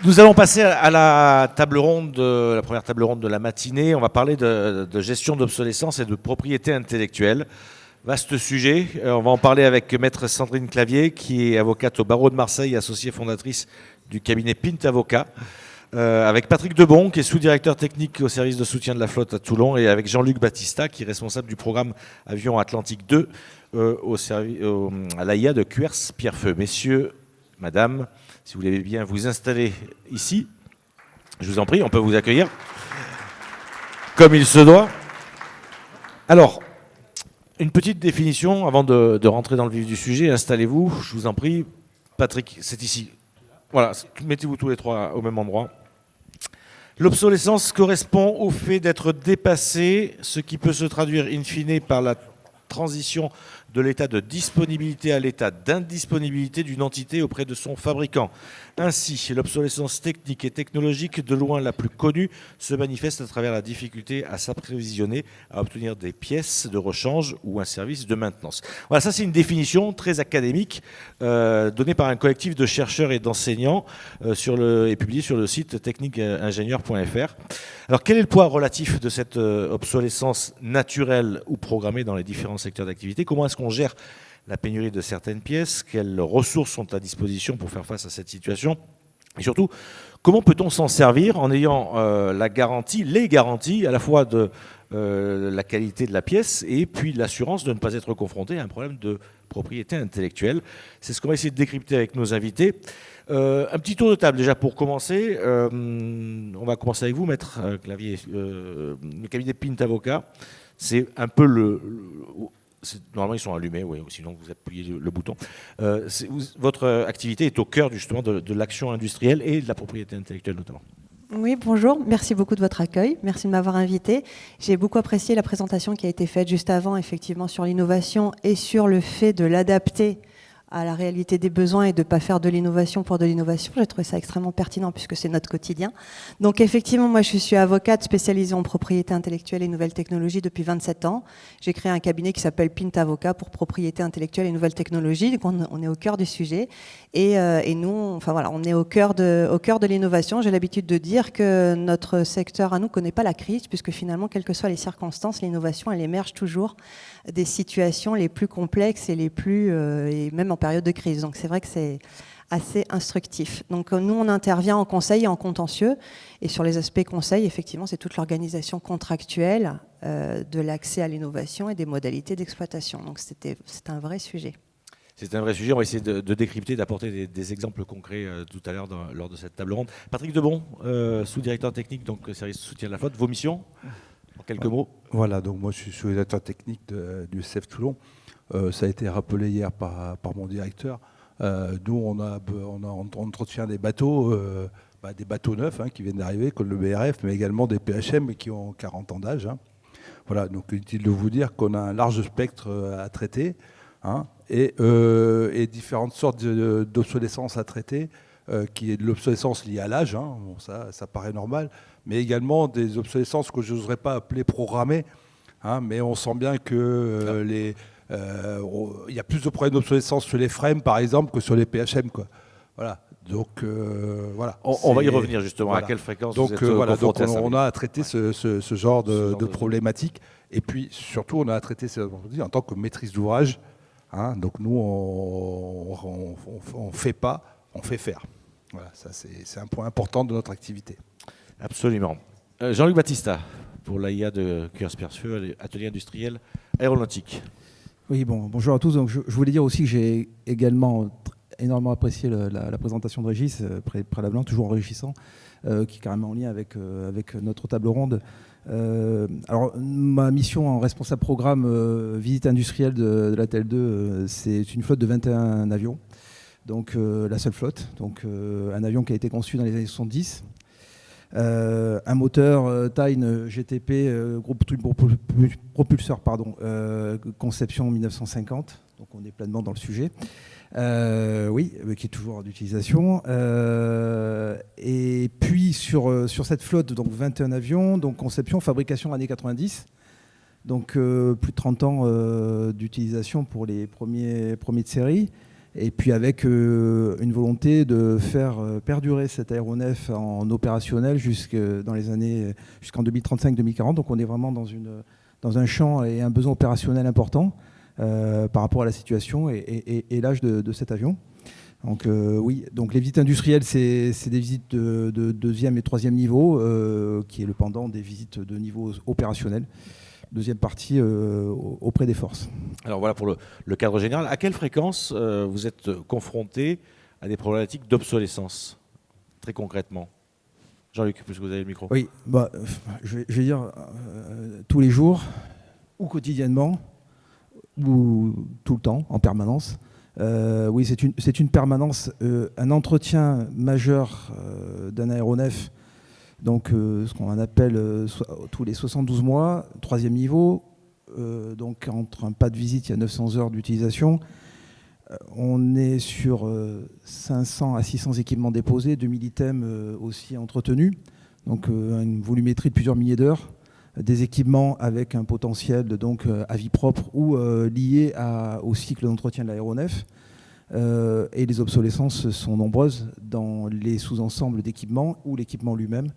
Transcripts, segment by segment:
Nous allons passer à la table ronde, la première table ronde de la matinée. On va parler de gestion d'obsolescence et de propriété intellectuelle. Vaste sujet. On va en parler avec maître Sandrine Clavier, qui est avocate au barreau de Marseille, associée fondatrice du cabinet Pint Avocat. Avec Patrick Debon, qui est sous-directeur technique au service de soutien de la flotte à Toulon, et avec Jean-Luc Battista, qui est responsable du programme Avion Atlantique 2 à l'AIA de Cuers-Pierrefeu. Messieurs, madame, si vous voulez bien vous installer ici, je vous en prie, on peut vous accueillir comme il se doit. Alors, une petite définition avant de rentrer dans le vif du sujet. Installez-vous, je vous en prie. Patrick, c'est ici. Voilà, mettez-vous tous les trois au même endroit. L'obsolescence correspond au fait d'être dépassé, ce qui peut se traduire in fine par la transition de l'état de disponibilité à l'état d'indisponibilité d'une entité auprès de son fabricant. Ainsi, l'obsolescence technique et technologique, de loin la plus connue, se manifeste à travers la difficulté à s'approvisionner, à obtenir des pièces de rechange ou un service de maintenance. Voilà, ça c'est une définition très académique donnée par un collectif de chercheurs et d'enseignants et publiée sur le site techniqueingénieur.fr. Alors quel est le poids relatif de cette obsolescence naturelle ou programmée dans les différents secteurs d'activité? Comment est-ce qu'on gère la pénurie de certaines pièces? Quelles ressources sont à disposition pour faire face à cette situation? Et surtout, comment peut-on s'en servir en ayant les garanties à la fois de la qualité de la pièce et puis l'assurance de ne pas être confronté à un problème de propriété intellectuelle? C'est ce qu'on va essayer de décrypter avec nos invités. Un petit tour de table déjà pour commencer. On va commencer avec vous, maître Clavier. Le cabinet Pint Avocat, c'est un peu normalement, ils sont allumés, oui, sinon vous appuyez le bouton. Votre activité est au cœur justement de l'action industrielle et de la propriété intellectuelle notamment. Oui, bonjour. Merci beaucoup de votre accueil. Merci de m'avoir invité. J'ai beaucoup apprécié la présentation qui a été faite juste avant, effectivement, sur l'innovation et sur le fait de l'adapter à la réalité des besoins et de ne pas faire de l'innovation pour de l'innovation. J'ai trouvé ça extrêmement pertinent puisque c'est notre quotidien. Donc effectivement, moi je suis avocate spécialisée en propriété intellectuelle et nouvelles technologies depuis 27 ans. J'ai créé un cabinet qui s'appelle Pint Avocat pour propriété intellectuelle et nouvelles technologies. Donc on est au cœur du sujet. Et nous, enfin voilà, on est au cœur de l'innovation. J'ai l'habitude de dire que notre secteur à nous ne connaît pas la crise puisque finalement, quelles que soient les circonstances, l'innovation, elle émerge toujours des situations les plus complexes et et même en période de crise. Donc c'est vrai que c'est assez instructif. Donc nous, on intervient en conseil et en contentieux. Et sur les aspects conseil, effectivement, c'est toute l'organisation contractuelle de l'accès à l'innovation et des modalités d'exploitation. Donc c'est un vrai sujet. C'est un vrai sujet. On va essayer de décrypter, d'apporter des exemples concrets tout à l'heure lors de cette table ronde. Patrick Debon, sous-directeur technique, donc service de soutien de la flotte. Vos missions, en quelques mots? Voilà, donc moi je suis sous-directeur technique du CEF Toulon. Ça a été rappelé hier par mon directeur. Nous, on entretient des bateaux neufs qui viennent d'arriver, comme le BRF, mais également des PHM qui ont 40 ans d'âge. Voilà, donc inutile de vous dire qu'on a un large spectre à traiter et différentes sortes d'obsolescence à traiter, qui est de l'obsolescence liée à l'âge, bon, ça paraît normal, mais également des obsolescences que je n'oserais pas appeler programmées, mais on sent bien que il y a plus de problèmes d'obsolescence sur les frames, par exemple, que sur les PHM, quoi. Voilà. Donc, voilà. On va y revenir justement. Voilà. À quelle fréquence donc, vous êtes confronté à ça? On a à traiter ce genre de problématiques. Et puis, surtout, on a à traiter en tant que maîtrise d'ouvrage. Donc, nous, on ne fait pas, on fait faire. Voilà, ça, c'est un point important de notre activité. Absolument. Jean-Luc Battista, pour l'AIA de Cuers-Pierrefeu, atelier industriel aéronautique. Oui, bonjour à tous. Donc, je voulais dire aussi que j'ai également énormément apprécié la présentation de Régis, préalablement, toujours enrichissant, qui est carrément en lien avec notre table ronde. Alors, ma mission en responsable programme visite industrielle de la TL2, c'est une flotte de 21 avions, donc la seule flotte, donc un avion qui a été conçu dans les années 70. Un moteur Tyne GTP, groupe propulseur, conception 1950, donc on est pleinement dans le sujet. Oui, qui est toujours en utilisation. Et puis sur cette flotte, donc 21 avions, donc conception, fabrication années 90, donc plus de 30 ans d'utilisation pour les premiers de série. Et puis avec une volonté de faire perdurer cet aéronef en opérationnel jusqu'en 2035-2040. Donc on est vraiment dans un champ et un besoin opérationnel important par rapport à la situation et l'âge de cet avion. Donc oui, donc les visites industrielles, c'est des visites de deuxième et troisième niveau, qui est le pendant des visites de niveau opérationnel. Deuxième partie auprès des forces. Alors voilà pour le cadre général. À quelle fréquence vous êtes confronté à des problématiques d'obsolescence, très concrètement? Jean-Luc, puisque vous avez le micro. Oui, je vais dire tous les jours, ou quotidiennement, ou tout le temps, en permanence. Oui, c'est une permanence, un entretien majeur d'un aéronef. Donc, ce qu'on appelle tous les 72 mois, troisième niveau. Donc, entre un pas de visite, il y a 900 heures d'utilisation. On est sur 500 à 600 équipements déposés, 2000 items aussi entretenus. Donc, une volumétrie de plusieurs milliers d'heures. Des équipements avec un potentiel donc, à vie propre ou liés au cycle d'entretien de l'aéronef. Et les obsolescences sont nombreuses dans les sous-ensembles d'équipements ou l'équipement lui-même.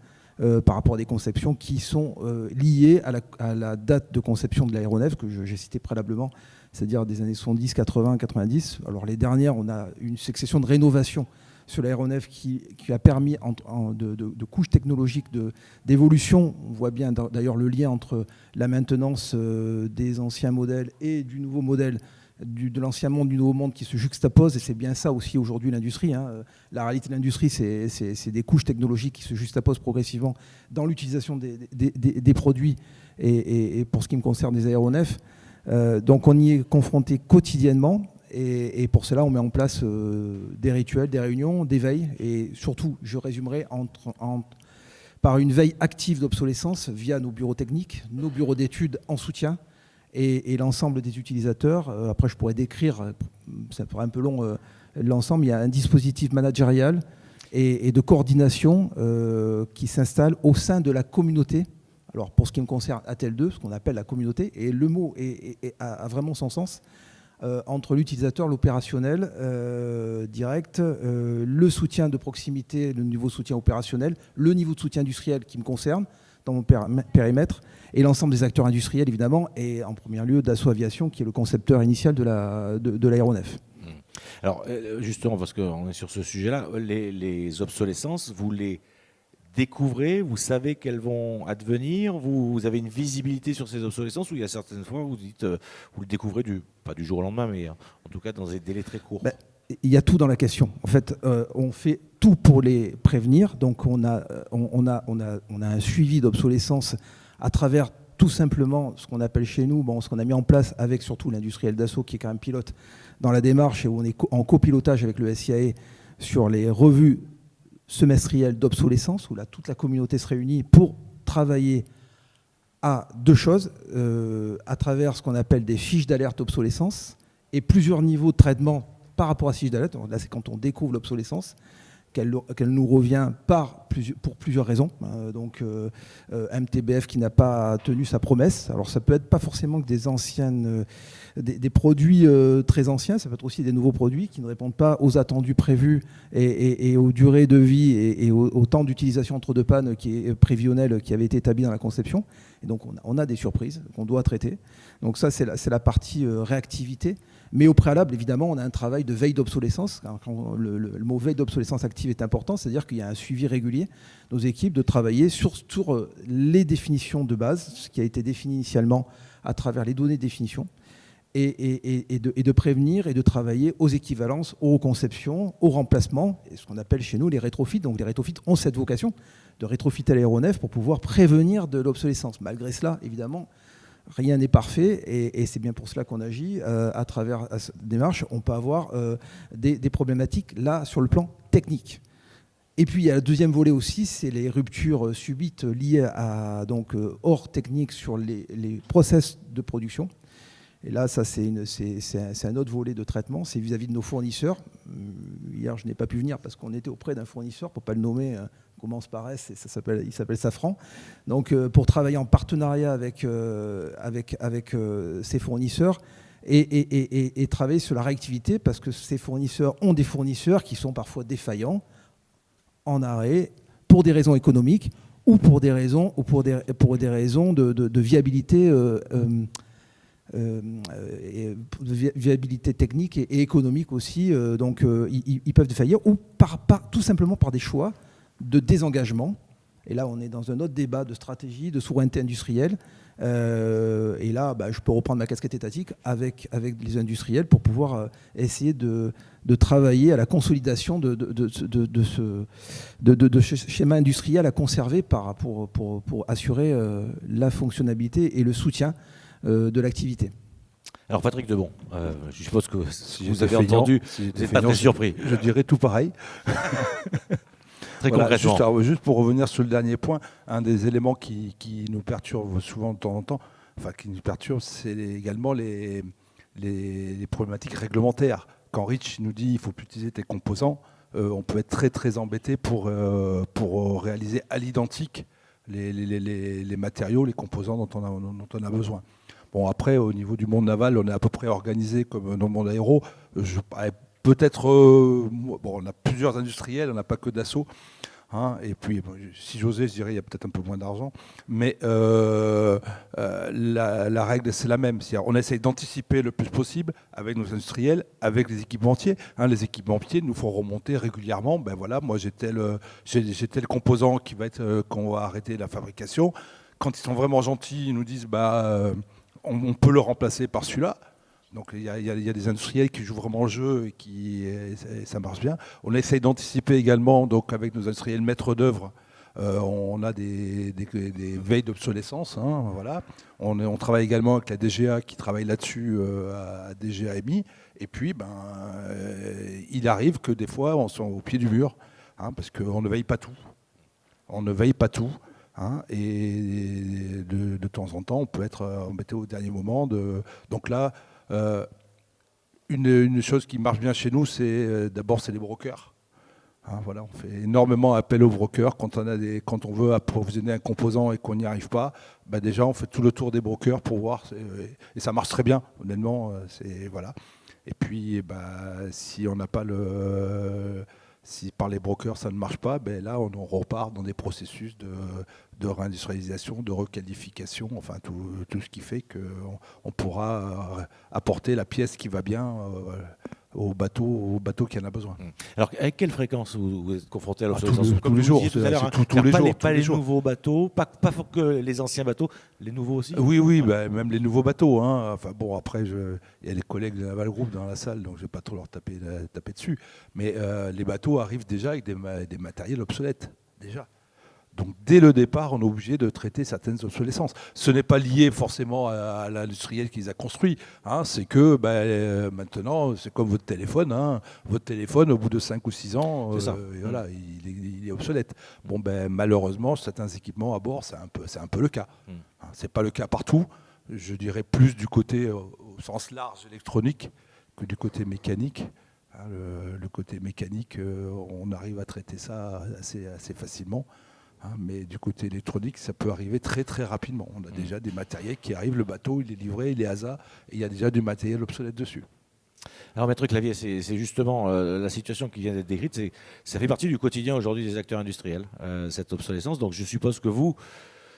Par rapport à des conceptions qui sont liées à la date de conception de l'aéronef que j'ai cité préalablement, c'est-à-dire des années 70, 80, 90. Alors les dernières, on a une succession de rénovations sur l'aéronef qui a permis de couches technologiques d'évolution. On voit bien d'ailleurs le lien entre la maintenance des anciens modèles et du nouveau modèle, de l'ancien monde, du nouveau monde qui se juxtapose, et c'est bien ça aussi aujourd'hui l'industrie. La réalité de l'industrie, c'est des couches technologiques qui se juxtaposent progressivement dans l'utilisation des produits et pour ce qui me concerne des aéronefs. Donc on y est confronté quotidiennement et pour cela on met en place des rituels, des réunions, des veilles et surtout, je résumerai, par une veille active d'obsolescence via nos bureaux techniques, nos bureaux d'études en soutien, et l'ensemble des utilisateurs. Après, je pourrais décrire, ça ferait un peu long, l'ensemble. Il y a un dispositif managérial et de coordination qui s'installe au sein de la communauté. Alors, pour ce qui me concerne, ATL2, ce qu'on appelle la communauté, et le mot a vraiment son sens, entre l'utilisateur, l'opérationnel direct, le soutien de proximité, le niveau de soutien opérationnel, le niveau de soutien industriel qui me concerne, dans mon périmètre, et l'ensemble des acteurs industriels, évidemment, et en premier lieu Dassault Aviation, qui est le concepteur initial de l'aéronef. Alors, justement, parce qu'on est sur ce sujet-là, les obsolescences, vous les découvrez, vous savez qu'elles vont advenir, vous avez une visibilité sur ces obsolescences, ou il y a certaines fois où vous le découvrez pas du jour au lendemain, mais en tout cas dans des délais très courts? Il y a tout dans la question. En fait, on fait tout pour les prévenir. Donc, on a un suivi d'obsolescence à travers tout simplement ce qu'on appelle chez nous, ce qu'on a mis en place avec surtout l'industriel Dassault qui est quand même pilote dans la démarche et où on est en copilotage avec le SIAE sur les revues semestrielles d'obsolescence où toute la communauté se réunit pour travailler à deux choses, à travers ce qu'on appelle des fiches d'alerte obsolescence et plusieurs niveaux de traitement par rapport à ces fiches d'alerte. Là, c'est quand on découvre l'obsolescence, qu'elle nous revient pour plusieurs raisons. Donc, MTBF qui n'a pas tenu sa promesse. Alors, ça peut être pas forcément que des produits très anciens, ça peut être aussi des nouveaux produits qui ne répondent pas aux attendus prévus et aux durées de vie et au temps d'utilisation entre deux pannes qui est prévisionnel, qui avait été établi dans la conception. Et donc, on a des surprises qu'on doit traiter. Donc ça, c'est la partie réactivité. Mais au préalable, évidemment, on a un travail de veille d'obsolescence. Le mot veille d'obsolescence active est important, c'est-à-dire qu'il y a un suivi régulier de nos équipes de travailler sur les définitions de base, ce qui a été défini initialement à travers les données de définition, et de prévenir et de travailler aux équivalences, aux conceptions, au remplacement, et ce qu'on appelle chez nous les rétrofits. Donc les rétrofits ont cette vocation de rétrofiter l'aéronef pour pouvoir prévenir de l'obsolescence. Malgré cela, évidemment, rien n'est parfait et c'est bien pour cela qu'on agit à travers cette démarche. On peut avoir des problématiques là sur le plan technique. Et puis il y a le deuxième volet aussi, c'est les ruptures subites liées à hors technique sur les process de production. Et là, ça c'est un autre volet de traitement, c'est vis-à-vis de nos fournisseurs. Hier, je n'ai pas pu venir parce qu'on était auprès d'un fournisseur, pour ne pas le nommer, commence par S, et il s'appelle Safran. Donc, pour travailler en partenariat avec ces fournisseurs et travailler sur la réactivité, parce que ces fournisseurs ont des fournisseurs qui sont parfois défaillants, en arrêt, pour des raisons économiques ou pour des raisons, de viabilité, viabilité technique et économique aussi. Donc ils peuvent défaillir, ou tout simplement par des choix de désengagement. Et là, on est dans un autre débat de stratégie, de souveraineté industrielle. Et là, je peux reprendre ma casquette étatique avec les industriels pour pouvoir essayer de travailler à la consolidation de ce schéma industriel à conserver pour assurer la fonctionnalité et le soutien de l'activité. Alors Patrick Debon, je suppose que si vous avez entendu, vous n'êtes pas très surpris. Je dirais tout pareil. Très voilà, concrètement. juste pour revenir sur le dernier point, un des éléments qui nous perturbe souvent de temps en temps, qui nous perturbe, c'est également les problématiques réglementaires. Quand Rich nous dit qu'il ne faut plus utiliser tes composants, on peut être très très embêté pour réaliser à l'identique les matériaux, les composants dont on a besoin. Bon, après, au niveau du monde naval, on est à peu près organisé comme dans le monde aéro. Peut-être, on a plusieurs industriels, on n'a pas que Dassault. Et puis, si j'osais, je dirais qu'il y a peut-être un peu moins d'argent. Mais la règle, c'est la même. On essaye d'anticiper le plus possible avec nos industriels, avec les équipementiers. Les équipementiers nous font remonter régulièrement. Moi, j'ai tel composant qu'on va arrêter la fabrication. Quand ils sont vraiment gentils, ils nous disent on peut le remplacer par celui-là. Donc il y a des industriels qui jouent vraiment le jeu et ça marche bien. On essaye d'anticiper également, donc avec nos industriels maîtres d'œuvre, on a des veilles d'obsolescence. Voilà. On travaille également avec la DGA qui travaille là-dessus à DGAMI. Et puis il arrive que des fois on soit au pied du mur, parce qu'on ne veille pas tout. On ne veille pas tout. Et de temps en temps, on peut être embêté au dernier moment. Donc là, une chose qui marche bien chez nous, c'est d'abord les brokers. Voilà, on fait énormément appel aux brokers quand on veut approvisionner un composant et qu'on n'y arrive pas. Déjà, on fait tout le tour des brokers pour voir, et ça marche très bien. Honnêtement, voilà. Et puis, si on n'a pas si par les brokers ça ne marche pas, là on repart dans des processus de réindustrialisation, de requalification, enfin tout ce qui fait qu'on pourra apporter la pièce qui va bien au bateau qui en a besoin. Alors avec quelle fréquence vous êtes confronté à l'obsolescence? Tous les jours. Tous les jours. Pas les nouveaux bateaux, pas que les anciens bateaux, les nouveaux aussi? Oui, même les nouveaux bateaux. Après, il y a des collègues de Naval Group dans la salle, donc je ne vais pas trop leur taper dessus. Mais les bateaux arrivent déjà avec des matériels obsolètes, déjà. Donc dès le départ, on est obligé de traiter certaines obsolescences. Ce n'est pas lié forcément à l'industriel qui les a construits. C'est que maintenant, c'est comme votre téléphone. Votre téléphone, au bout de 5 ou 6 ans, voilà, il est obsolète. Malheureusement, certains équipements à bord, c'est un peu le cas. Ce n'est pas le cas partout. Je dirais plus du côté, au sens large, électronique, que du côté mécanique. Le côté mécanique, on arrive à traiter ça assez facilement. Mais du côté électronique, ça peut arriver très très rapidement. On a déjà des matériels qui arrivent, le bateau, il est livré, il est ASA, et il y a déjà du matériel obsolète dessus. Alors Maître Clavier, c'est justement la situation qui vient d'être décrite, ça fait partie du quotidien aujourd'hui des acteurs industriels, cette obsolescence. Donc je suppose que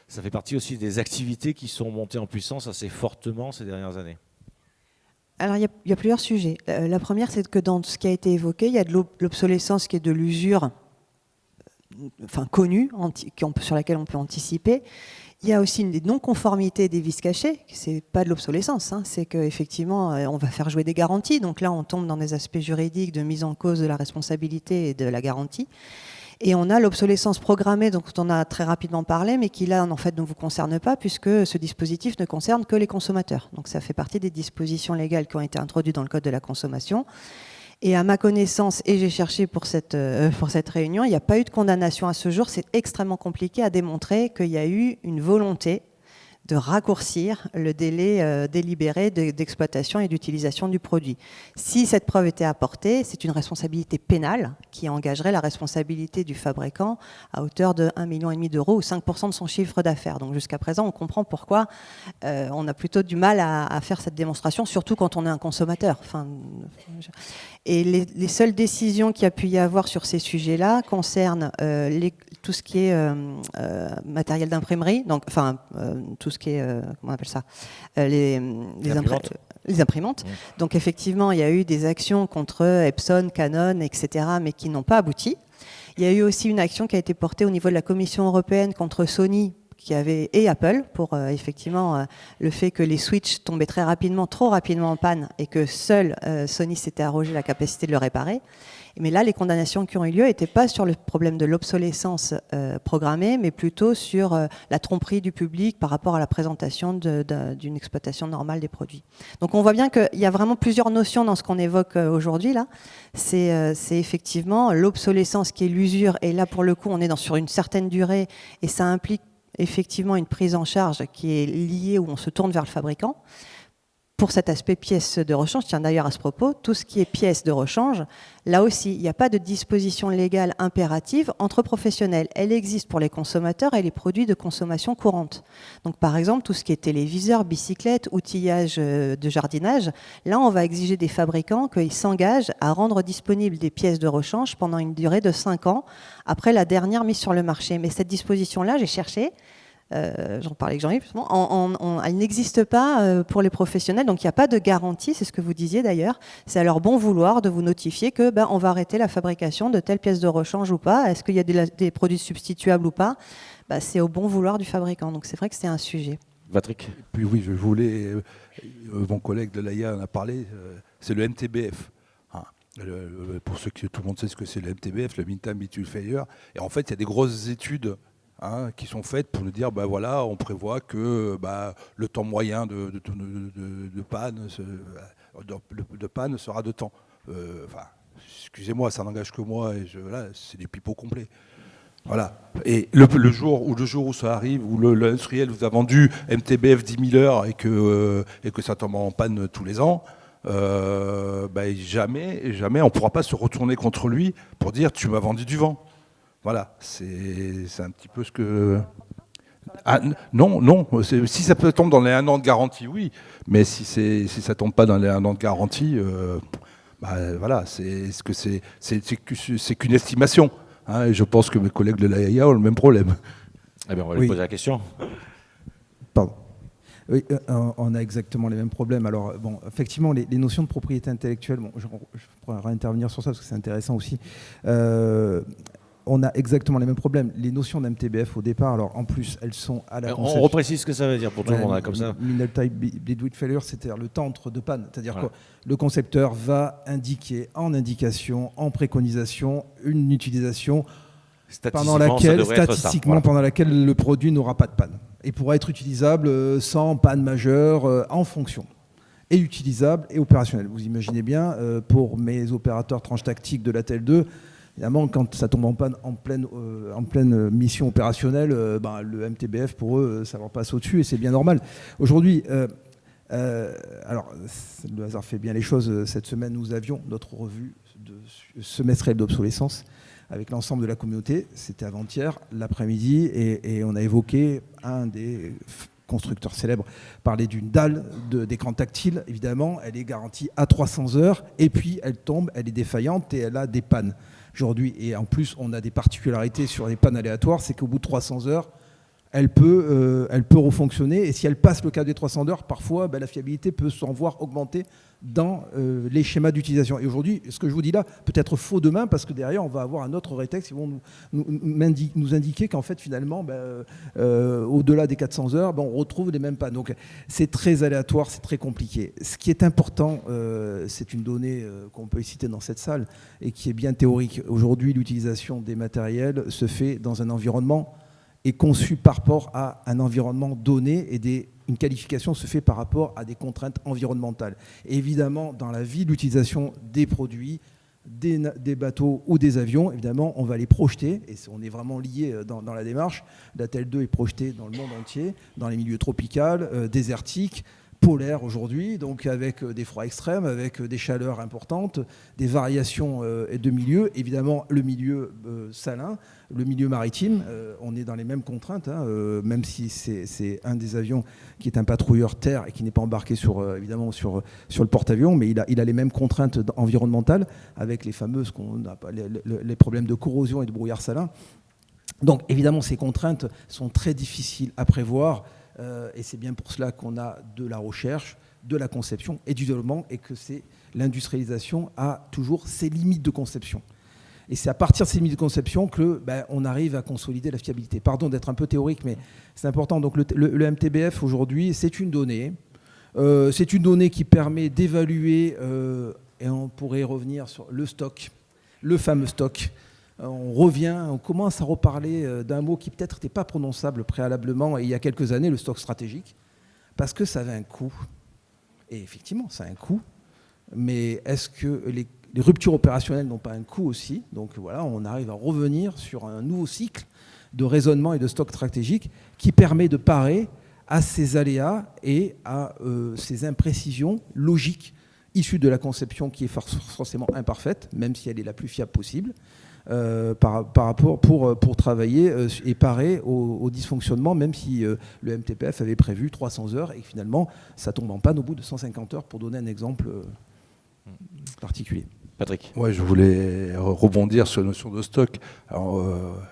ça fait partie aussi des activités qui sont montées en puissance assez fortement ces dernières années. Alors il y a plusieurs sujets. La première, c'est que dans ce qui a été évoqué, il y a de l'obsolescence qui est de l'usure, connue, sur laquelle on peut anticiper. Il y a aussi une non-conformité des vis cachés, c'est pas de l'obsolescence, c'est qu'effectivement on va faire jouer des garanties, donc là on tombe dans des aspects juridiques de mise en cause de la responsabilité et de la garantie. Et on a l'obsolescence programmée, dont on a très rapidement parlé, mais qui là en fait ne vous concerne pas, puisque ce dispositif ne concerne que les consommateurs. Donc ça fait partie des dispositions légales qui ont été introduites dans le Code de la consommation. Et à ma connaissance, et j'ai cherché pour cette réunion, il n'y a pas eu de condamnation à ce jour. C'est extrêmement compliqué à démontrer qu'il y a eu une volonté de raccourcir le délai délibéré d'exploitation et d'utilisation du produit. Si cette preuve était apportée, c'est une responsabilité pénale qui engagerait la responsabilité du fabricant à hauteur de 1,5 million d'euros ou 5% de son chiffre d'affaires. Donc jusqu'à présent, on comprend pourquoi on a plutôt du mal à faire cette démonstration, surtout quand on est un consommateur. Et les seules décisions qu'il y a pu y avoir sur ces sujets-là concernent tout ce qui est matériel d'imprimerie, donc tout ce qui est comment on appelle ça, les imprimantes. Donc effectivement, il y a eu des actions contre Epson, Canon, etc., mais qui n'ont pas abouti. Il y a eu aussi une action qui a été portée au niveau de la Commission européenne contre Sony et Apple pour effectivement le fait que les switches tombaient trop rapidement en panne et que seul Sony s'était arrogé la capacité de le réparer. Mais là, les condamnations qui ont eu lieu n'étaient pas sur le problème de l'obsolescence programmée, mais plutôt sur la tromperie du public par rapport à la présentation d'une exploitation normale des produits. Donc on voit bien qu'il y a vraiment plusieurs notions dans ce qu'on évoque aujourd'hui. Là, c'est effectivement l'obsolescence qui est l'usure, et là pour le coup on est sur une certaine durée, et ça implique effectivement une prise en charge qui est liée, où on se tourne vers le fabricant. Pour cet aspect pièces de rechange, tiens d'ailleurs à ce propos, tout ce qui est pièces de rechange, là aussi, il n'y a pas de disposition légale impérative entre professionnels. Elle existe pour les consommateurs et les produits de consommation courante. Donc par exemple, tout ce qui est téléviseur, bicyclette, outillage de jardinage, là on va exiger des fabricants qu'ils s'engagent à rendre disponibles des pièces de rechange pendant une durée de 5 ans après la dernière mise sur le marché. Mais cette disposition-là, j'ai cherché, j'en parlais avec Jean-Yves, elle n'existe pas pour les professionnels, donc il n'y a pas de garantie, c'est ce que vous disiez d'ailleurs, c'est à leur bon vouloir de vous notifier que on va arrêter la fabrication de telle pièce de rechange ou pas, est-ce qu'il y a des produits substituables ou pas, c'est au bon vouloir du fabricant, donc c'est vrai que c'est un sujet. Patrick. Puis oui, je voulais, mon collègue de l'AIA en a parlé, c'est le MTBF. Pour ceux qui, tout le monde sait ce que c'est le MTBF, le Mean Time Between Failure, et en fait il y a des grosses études qui sont faites pour nous dire, voilà, on prévoit que le temps moyen de panne sera de temps. Excusez-moi, ça n'engage que moi, et c'est du pipeau complet. Voilà. Et le jour où ça arrive, où l'industriel vous a vendu MTBF 10 000 heures et que ça tombe en panne tous les ans, jamais on ne pourra pas se retourner contre lui pour dire tu m'as vendu du vent. Voilà, c'est un petit peu ce que... Non, si ça peut tomber dans les 1 an de garantie, oui, mais si ça ne tombe pas dans les 1 an de garantie, voilà, c'est qu'une estimation. Et je pense que mes collègues de l'AIA ont le même problème. Eh bien, on va lui poser la question. Pardon. Oui, on a exactement les mêmes problèmes. Alors, effectivement, les notions de propriété intellectuelle, je pourrais intervenir sur ça parce que c'est intéressant aussi. On a exactement les mêmes problèmes. Les notions d'MTBF au départ, alors en plus, elles sont à la conception. On reprécise ce que ça veut dire pour tout le monde, comme ça. Minimum Time Between Failure, c'est-à-dire le temps entre deux pannes. C'est-à-dire que le concepteur va indiquer en indication, en préconisation, une utilisation pendant laquelle le produit n'aura pas de panne et pourra être utilisable sans panne majeure en fonction. Et utilisable et opérationnel. Vous imaginez bien, pour mes opérateurs tranche tactique de la TL2, évidemment, quand ça tombe en panne en pleine mission opérationnelle, le MTBF, pour eux, ça leur passe au-dessus et c'est bien normal. Aujourd'hui, alors, le hasard fait bien les choses. Cette semaine, nous avions notre revue semestrielle d'obsolescence avec l'ensemble de la communauté. C'était avant-hier, l'après-midi, et on a évoqué un des constructeurs célèbres parlait d'une dalle d'écran tactile. Évidemment, elle est garantie à 300 heures, et puis elle tombe, elle est défaillante et elle a des pannes. Aujourd'hui, et en plus, on a des particularités sur les pannes aléatoires, c'est qu'au bout de 300 heures, elle peut refonctionner. Et si elle passe le cap des 300 heures, parfois, la fiabilité peut s'en voir augmenter dans les schémas d'utilisation. Et aujourd'hui, ce que je vous dis là peut être faux demain, parce que derrière, on va avoir un autre rétexte qui vont nous indiquer qu'en fait, finalement, au-delà des 400 heures, on retrouve les mêmes pannes. Donc, c'est très aléatoire, c'est très compliqué. Ce qui est important, c'est une donnée qu'on peut citer dans cette salle et qui est bien théorique. Aujourd'hui, l'utilisation des matériels se fait dans un environnement est conçu par rapport à un environnement donné et une qualification se fait par rapport à des contraintes environnementales. Et évidemment, dans la vie d'utilisation des produits, des bateaux ou des avions, évidemment, on va les projeter, et on est vraiment lié dans la démarche. L'Atel 2 est projeté dans le monde entier, dans les milieux tropicaux, désertiques, polaires aujourd'hui, donc avec des froids extrêmes, avec des chaleurs importantes, des variations de milieux, évidemment le milieu salin, le milieu maritime, on est dans les mêmes contraintes, même si c'est un des avions qui est un patrouilleur terre et qui n'est pas embarqué évidemment sur le porte-avions, mais il a les mêmes contraintes environnementales avec les fameuses les problèmes de corrosion et de brouillard salin. Donc évidemment ces contraintes sont très difficiles à prévoir, et c'est bien pour cela qu'on a de la recherche, de la conception et du développement, et que l'industrialisation a toujours ses limites de conception. Et c'est à partir de ces limites de conception que on arrive à consolider la fiabilité. Pardon d'être un peu théorique, mais c'est important. Donc le MTBF aujourd'hui, c'est une donnée. C'est une donnée qui permet d'évaluer, et on pourrait revenir sur le stock, le fameux stock. On commence à reparler d'un mot qui peut-être n'était pas prononçable préalablement, et il y a quelques années, le stock stratégique, parce que ça avait un coût. Et effectivement, ça a un coût. Mais est-ce que les ruptures opérationnelles n'ont pas un coût aussi? Donc voilà, on arrive à revenir sur un nouveau cycle de raisonnement et de stock stratégique qui permet de parer à ces aléas et à ces imprécisions logiques issues de la conception qui est forcément imparfaite, même si elle est la plus fiable possible, par rapport pour travailler et parer au dysfonctionnement, même si le MTPF avait prévu 300 heures et que finalement ça tombe en panne au bout de 150 heures, pour donner un exemple particulier. Patrick. Ouais, je voulais rebondir sur la notion de stock. Alors,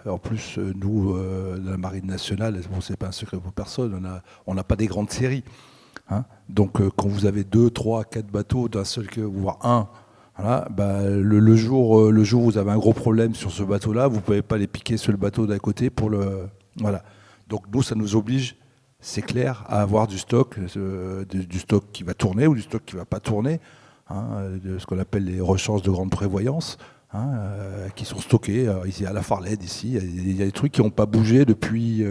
en plus, nous, de la Marine nationale, bon, c'est pas un secret pour personne, on n'a pas des grandes séries. Donc, quand vous avez 2, 3, 4 bateaux d'un seul, voire un, voilà, le jour où vous avez un gros problème sur ce bateau-là, vous ne pouvez pas les piquer sur le bateau d'à côté pour le... Voilà. Donc, nous, ça nous oblige, c'est clair, à avoir du stock qui va tourner ou du stock qui ne va pas tourner. De ce qu'on appelle les rechanges de grande prévoyance, qui sont stockés ici à la Farled, ici. Il y a des trucs qui n'ont pas bougé depuis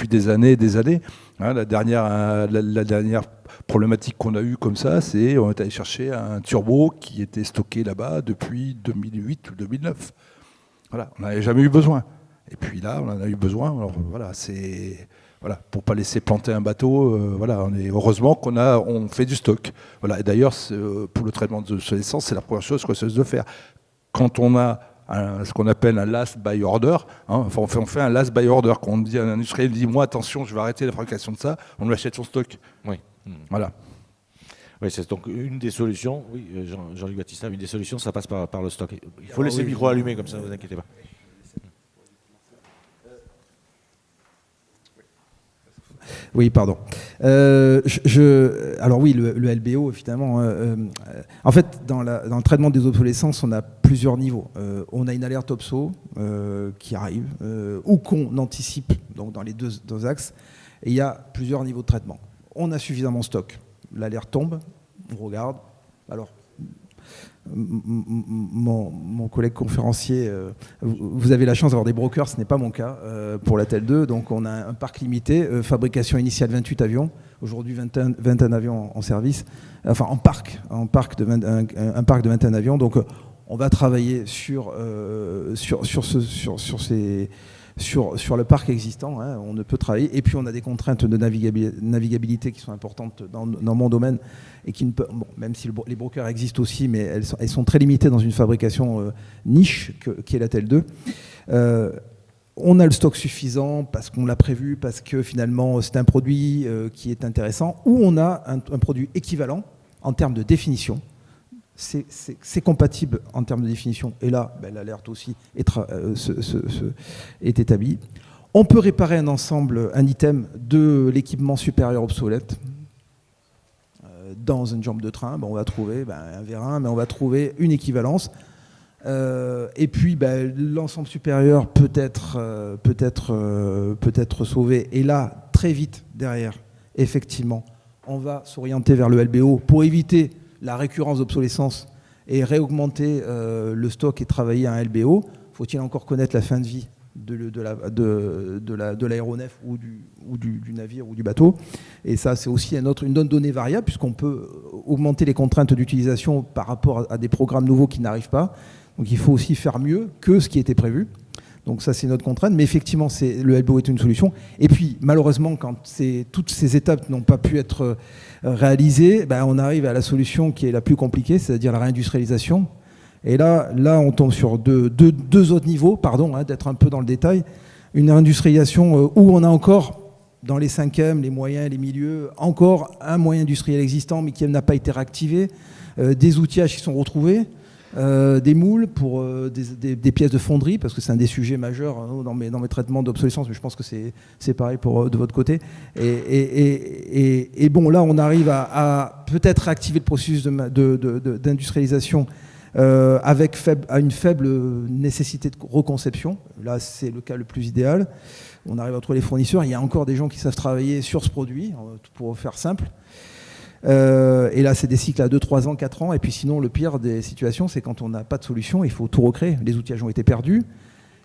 des années et des années. La dernière problématique qu'on a eue comme ça, c'est on est allé chercher un turbo qui était stocké là-bas depuis 2008 ou 2009. Voilà, on n'avait jamais eu besoin. Et puis là, on en a eu besoin. Alors voilà, voilà, pour ne pas laisser planter un bateau, heureusement on fait du stock. Voilà, et d'ailleurs, pour le traitement de l'essence, c'est la première chose qu'on essaie de faire. Quand on a ce qu'on appelle un last buy order, on fait un last buy order. Quand on dit à un industriel, dit moi attention, je vais arrêter la fabrication de ça, on lui achète son stock. Oui. Voilà. Oui, c'est donc une des solutions. Oui, Jean-Luc Baptiste, une des solutions, ça passe par le stock. Il faut laisser le micro allumé comme ça, ne vous inquiétez pas. Oui, pardon. Alors oui, le LBO, finalement. En fait, dans le traitement des obsolescences, on a plusieurs niveaux. On a une alerte obso qui arrive, ou qu'on anticipe, donc dans les deux axes. Et il y a plusieurs niveaux de traitement. On a suffisamment de stock. L'alerte tombe, on regarde. Alors, mon collègue conférencier, vous avez la chance d'avoir des brokers, ce n'est pas mon cas pour l'Atel 2, donc on a un parc limité, fabrication initiale 28 avions, aujourd'hui 21 avions en service, enfin un parc de 21 avions, donc on va travailler sur le parc existant, on ne peut travailler, et puis on a des contraintes de navigabilité qui sont importantes dans mon domaine, et qui ne peut, même si les brokers existent aussi, mais elles sont très limitées dans une fabrication niche qui est l'Atel 2. On a le stock suffisant parce qu'on l'a prévu, parce que finalement c'est un produit qui est intéressant, ou on a un produit équivalent en termes de définition. C'est compatible en termes de définition, et là, l'alerte aussi est établie. On peut réparer un item de l'équipement supérieur obsolète. Dans une jambe de train, on va trouver un vérin, mais on va trouver une équivalence. Et puis, l'ensemble supérieur peut être sauvé. Et là, très vite, derrière, effectivement, on va s'orienter vers le LBO pour éviter la récurrence d'obsolescence et réaugmenter le stock et travailler à un LBO. Faut-il encore connaître la fin de vie de l'aéronef ou du navire ou du bateau. Et ça, c'est aussi une autre donnée variable, puisqu'on peut augmenter les contraintes d'utilisation par rapport à des programmes nouveaux qui n'arrivent pas. Donc il faut aussi faire mieux que ce qui était prévu. Donc ça, c'est notre contrainte. Mais effectivement, le LBO est une solution. Et puis, malheureusement, quand toutes ces étapes n'ont pas pu être réalisées, on arrive à la solution qui est la plus compliquée, c'est-à-dire la réindustrialisation. Et là, on tombe sur deux autres niveaux, d'être un peu dans le détail. Une industrialisation où on a encore, dans les 5e, les moyens, les milieux, encore un moyen industriel existant, mais qui n'a pas été réactivé, des outillages qui sont retrouvés, des moules pour des pièces de fonderie, parce que c'est un des sujets majeurs dans mes traitements d'obsolescence, mais je pense que c'est pareil de votre côté. Et bon, là, on arrive à peut-être réactiver le processus d'industrialisation avec une faible nécessité de reconception. Là, c'est le cas le plus idéal. On arrive à trouver les fournisseurs. Il y a encore des gens qui savent travailler sur ce produit, pour faire simple. Et là, c'est des cycles à 2, 3 ans, 4 ans. Et puis sinon, le pire des situations, c'est quand on n'a pas de solution, il faut tout recréer. Les outillages ont été perdus.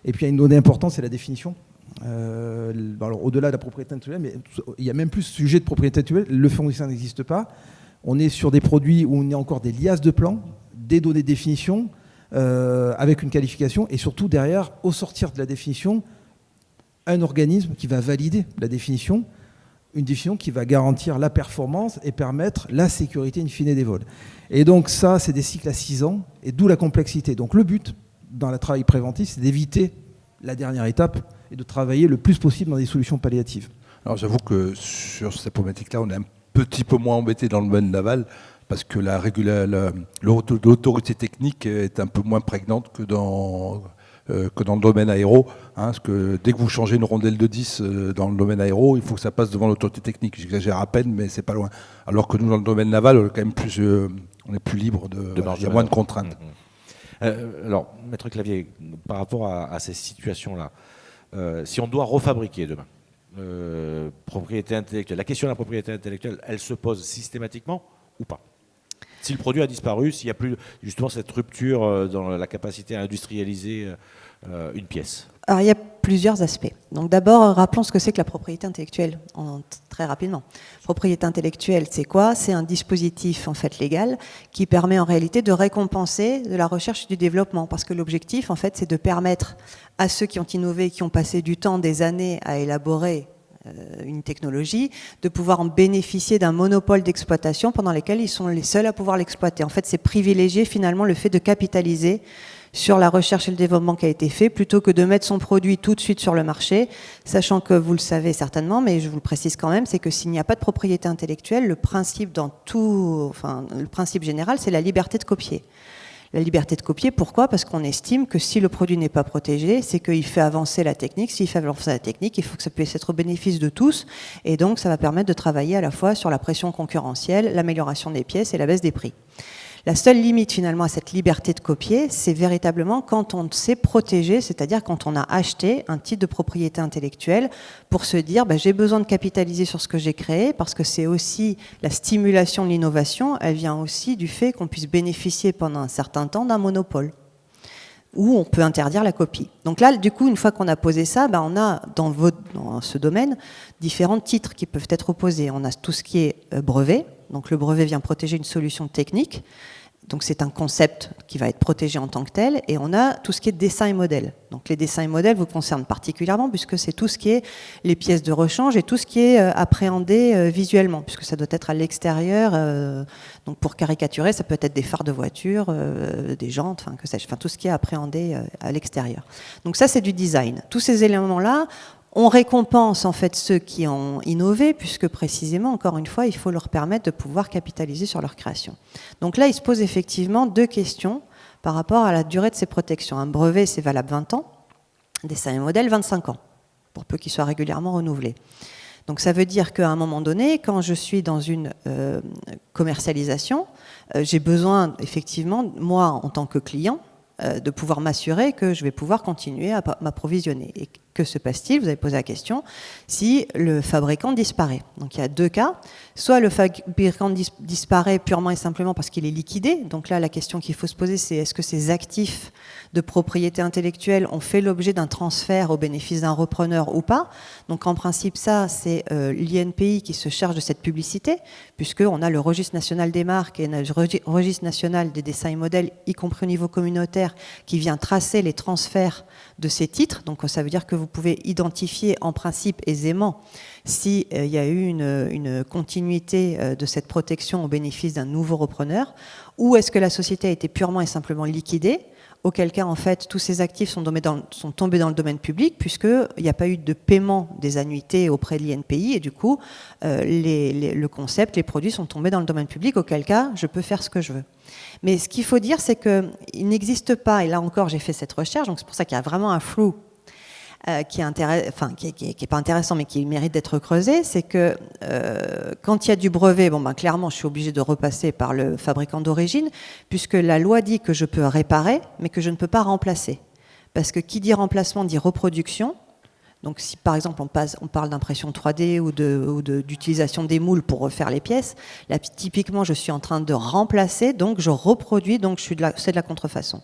Et puis, il y a une donnée importante, c'est la définition. Alors, au-delà de la propriété intellectuelle, mais il y a même plus de sujet de propriété intellectuelle. Le fournisseur n'existe pas. On est sur des produits où on a encore des liasses de plans, des données de définition, avec une qualification, et surtout derrière, au sortir de la définition, un organisme qui va valider la définition, une définition qui va garantir la performance et permettre la sécurité in fine des vols. Et donc ça, c'est des cycles à 6 ans, et d'où la complexité. Donc le but, dans le travail préventif, c'est d'éviter la dernière étape et de travailler le plus possible dans des solutions palliatives. Alors j'avoue que sur cette problématique-là, on est un petit peu moins embêté dans le domaine naval, parce que l'autorité technique est un peu moins prégnante que dans le domaine aéro. Parce que dès que vous changez une rondelle de 10 dans le domaine aéro, il faut que ça passe devant l'autorité technique. J'exagère à peine, mais c'est pas loin. Alors que nous, dans le domaine naval, on est quand même on est plus libre, il y a moins de contraintes. Alors, Maître Clavier, par rapport à ces situations-là, si on doit refabriquer demain, propriété intellectuelle, la question de la propriété intellectuelle, elle se pose systématiquement ou pas? Si le produit a disparu, s'il n'y a plus justement cette rupture dans la capacité à industrialiser une pièce. Alors il y a plusieurs aspects. Donc d'abord, rappelons ce que c'est que la propriété intellectuelle, très rapidement. Propriété intellectuelle, c'est quoi? C'est un dispositif en fait légal qui permet en réalité de récompenser de la recherche et du développement, parce que l'objectif en fait, c'est de permettre à ceux qui ont innové, qui ont passé du temps, des années à élaborer une technologie, de pouvoir en bénéficier d'un monopole d'exploitation pendant lequel ils sont les seuls à pouvoir l'exploiter. En fait, c'est privilégier finalement le fait de capitaliser sur la recherche et le développement qui a été fait, plutôt que de mettre son produit tout de suite sur le marché, sachant que vous le savez certainement, mais je vous le précise quand même, c'est que s'il n'y a pas de propriété intellectuelle, le principe le principe général, c'est la liberté de copier. La liberté de copier, pourquoi? Parce qu'on estime que si le produit n'est pas protégé, c'est qu'il fait avancer la technique. S'il fait avancer la technique, il faut que ça puisse être au bénéfice de tous. Et donc, ça va permettre de travailler à la fois sur la pression concurrentielle, l'amélioration des pièces et la baisse des prix. La seule limite finalement à cette liberté de copier, c'est véritablement quand on s'est protégé, c'est-à-dire quand on a acheté un titre de propriété intellectuelle pour se dire j'ai besoin de capitaliser sur ce que j'ai créé, parce que c'est aussi la stimulation de l'innovation, elle vient aussi du fait qu'on puisse bénéficier pendant un certain temps d'un monopole, où on peut interdire la copie. Donc là, du coup, une fois qu'on a posé ça, on a dans ce domaine différents titres qui peuvent être opposés. On a tout ce qui est brevet, donc le brevet vient protéger une solution technique, donc c'est un concept qui va être protégé en tant que tel, et on a tout ce qui est dessin et modèle. Donc les dessins et modèles vous concernent particulièrement, puisque c'est tout ce qui est les pièces de rechange et tout ce qui est appréhendé visuellement, puisque ça doit être à l'extérieur. Donc pour caricaturer, ça peut être des phares de voiture, des jantes, que sais-je, tout ce qui est appréhendé à l'extérieur. Donc ça, c'est du design. Tous ces éléments-là, on récompense en fait ceux qui ont innové, puisque précisément, encore une fois, il faut leur permettre de pouvoir capitaliser sur leur création. Donc là, il se pose effectivement deux questions par rapport à la durée de ces protections. Un brevet, c'est valable 20 ans, dessin et modèle, 25 ans, pour peu qu'il soit régulièrement renouvelé. Donc ça veut dire qu'à un moment donné, quand je suis dans une commercialisation, j'ai besoin effectivement, moi en tant que client, de pouvoir m'assurer que je vais pouvoir continuer à m'approvisionner. Et Que se passe-t-il? Vous avez posé la question. Si le fabricant disparaît. Donc il y a 2 cas. Soit le fabricant disparaît purement et simplement parce qu'il est liquidé. Donc là, la question qu'il faut se poser, c'est est-ce que ces actifs de propriété intellectuelle ont fait l'objet d'un transfert au bénéfice d'un repreneur ou pas? Donc en principe, ça, c'est l'INPI qui se charge de cette publicité, puisqu'on a le registre national des marques et le registre national des dessins et modèles, y compris au niveau communautaire, qui vient tracer les transferts de ces titres. Donc ça veut dire que vous pouvez identifier en principe aisément s'il y a eu une continuité de cette protection au bénéfice d'un nouveau repreneur, ou est-ce que la société a été purement et simplement liquidée, auquel cas, en fait, tous ces actifs sont tombés dans le domaine public, puisqu'il n'y a pas eu de paiement des annuités auprès de l'INPI, et du coup, le concept, les produits sont tombés dans le domaine public, auquel cas, je peux faire ce que je veux. Mais ce qu'il faut dire, c'est qu'il n'existe pas, et là encore, j'ai fait cette recherche, donc c'est pour ça qu'il y a vraiment un flou qui est pas intéressant, mais qui mérite d'être creusé, c'est que quand il y a du brevet, clairement, je suis obligée de repasser par le fabricant d'origine, puisque la loi dit que je peux réparer, mais que je ne peux pas remplacer. Parce que qui dit remplacement dit reproduction. Donc si par exemple on parle d'impression 3D ou d'utilisation des moules pour refaire les pièces, là typiquement je suis en train de remplacer, donc je reproduis, donc c'est de la contrefaçon.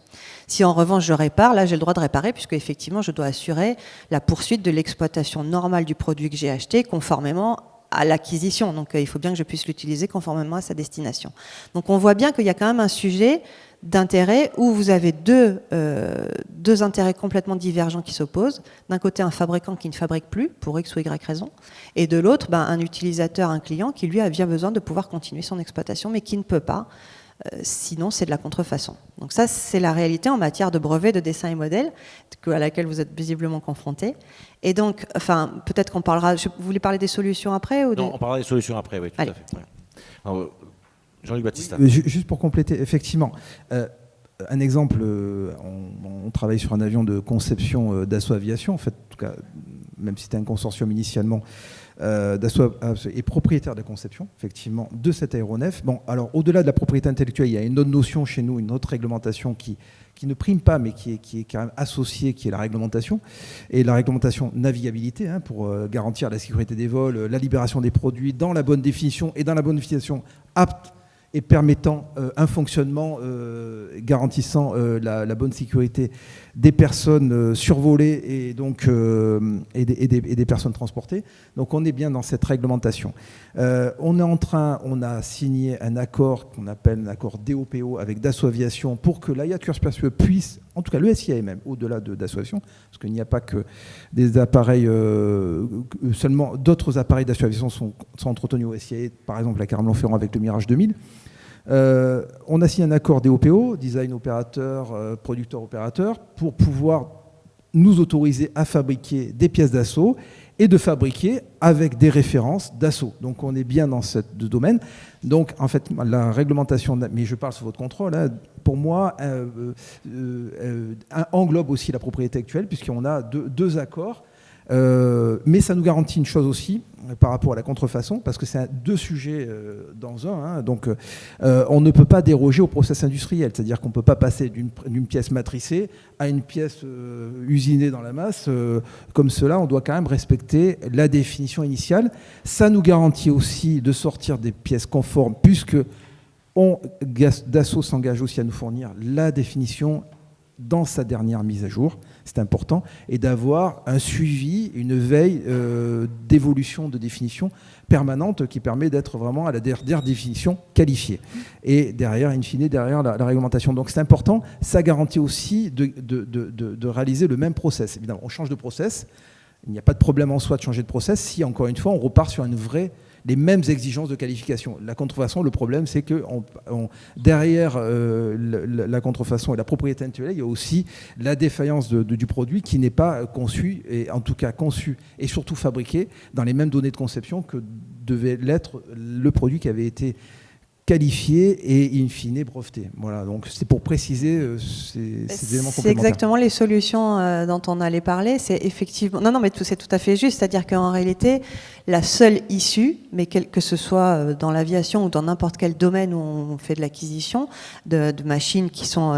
Si en revanche je répare, là j'ai le droit de réparer puisque effectivement je dois assurer la poursuite de l'exploitation normale du produit que j'ai acheté conformément à l'acquisition. Donc il faut bien que je puisse l'utiliser conformément à sa destination. Donc on voit bien qu'il y a quand même un sujet d'intérêt où vous avez deux intérêts complètement divergents qui s'opposent. D'un côté, un fabricant qui ne fabrique plus, pour X ou Y raison, et de l'autre, un utilisateur, un client qui, lui, a bien besoin de pouvoir continuer son exploitation, mais qui ne peut pas, sinon c'est de la contrefaçon. Donc ça, c'est la réalité en matière de brevet de dessin et modèle, à laquelle vous êtes visiblement confrontés. Et donc, peut-être qu'on parlera... Vous voulez parler des solutions après ou Non, on parlera des solutions après, oui, tout Allez. à fait. Ouais. Alors, Jean-Luc Baptista. Juste pour compléter, effectivement, un exemple, on travaille sur un avion de conception Dassault Aviation, en fait, en tout cas, même si c'était un consortium initialement, Dassault est propriétaire de la conception, effectivement, de cet aéronef. Bon, alors, au-delà de la propriété intellectuelle, il y a une autre notion chez nous, une autre réglementation qui ne prime pas, mais qui est quand même associée, qui est la réglementation. Et la réglementation navigabilité, pour garantir la sécurité des vols, la libération des produits dans la bonne définition, et dans la bonne définition apte et permettant un fonctionnement garantissant la bonne sécurité des personnes survolées et donc et des personnes transportées. Donc on est bien dans cette réglementation. On a signé un accord qu'on appelle un accord DOPO avec Dassault Aviation pour que l'AIAT Spatieux puisse, en tout cas le SIA même, au-delà de Dassault Aviation, parce qu'il n'y a pas que des appareils, seulement d'autres appareils Dassault Aviation sont entretenus au SIA, par exemple la Clermont-Ferrand avec le Mirage 2000. On a signé un accord DOPO, design opérateur, producteur opérateur, pour pouvoir nous autoriser à fabriquer des pièces Dassault et de fabriquer avec des références Dassault. Donc on est bien dans ce domaine. Donc en fait la réglementation, mais je parle sous votre contrôle, pour moi englobe aussi la propriété actuelle puisqu'on a deux accords. Mais ça nous garantit une chose aussi par rapport à la contrefaçon, parce que c'est deux sujets dans un. Donc, on ne peut pas déroger au process industriel, c'est-à-dire qu'on ne peut pas passer d'une pièce matricée à une pièce usinée dans la masse. Comme cela, on doit quand même respecter la définition initiale. Ça nous garantit aussi de sortir des pièces conformes, puisque Dassault s'engage aussi à nous fournir la définition dans sa dernière mise à jour, c'est important, et d'avoir un suivi, une veille d'évolution de définition permanente qui permet d'être vraiment à la dernière définition qualifiée. Et derrière, in fine, derrière la réglementation. Donc c'est important, ça garantit aussi de réaliser le même process. Évidemment, on change de process, il n'y a pas de problème en soi de changer de process si, encore une fois, on repart sur les mêmes exigences de qualification. La contrefaçon, le problème, c'est que derrière la contrefaçon et la propriété intellectuelle, il y a aussi la défaillance du produit qui n'est pas conçu, et en tout cas conçu et surtout fabriqué dans les mêmes données de conception que devait l'être le produit qui avait été qualifiés et in fine brevetés. Voilà, donc c'est pour préciser ces éléments complémentaires. C'est exactement les solutions dont on allait parler. C'est effectivement, non, mais c'est tout à fait juste. C'est-à-dire qu'en réalité, la seule issue, mais que ce soit dans l'aviation ou dans n'importe quel domaine où on fait de l'acquisition de machines qui sont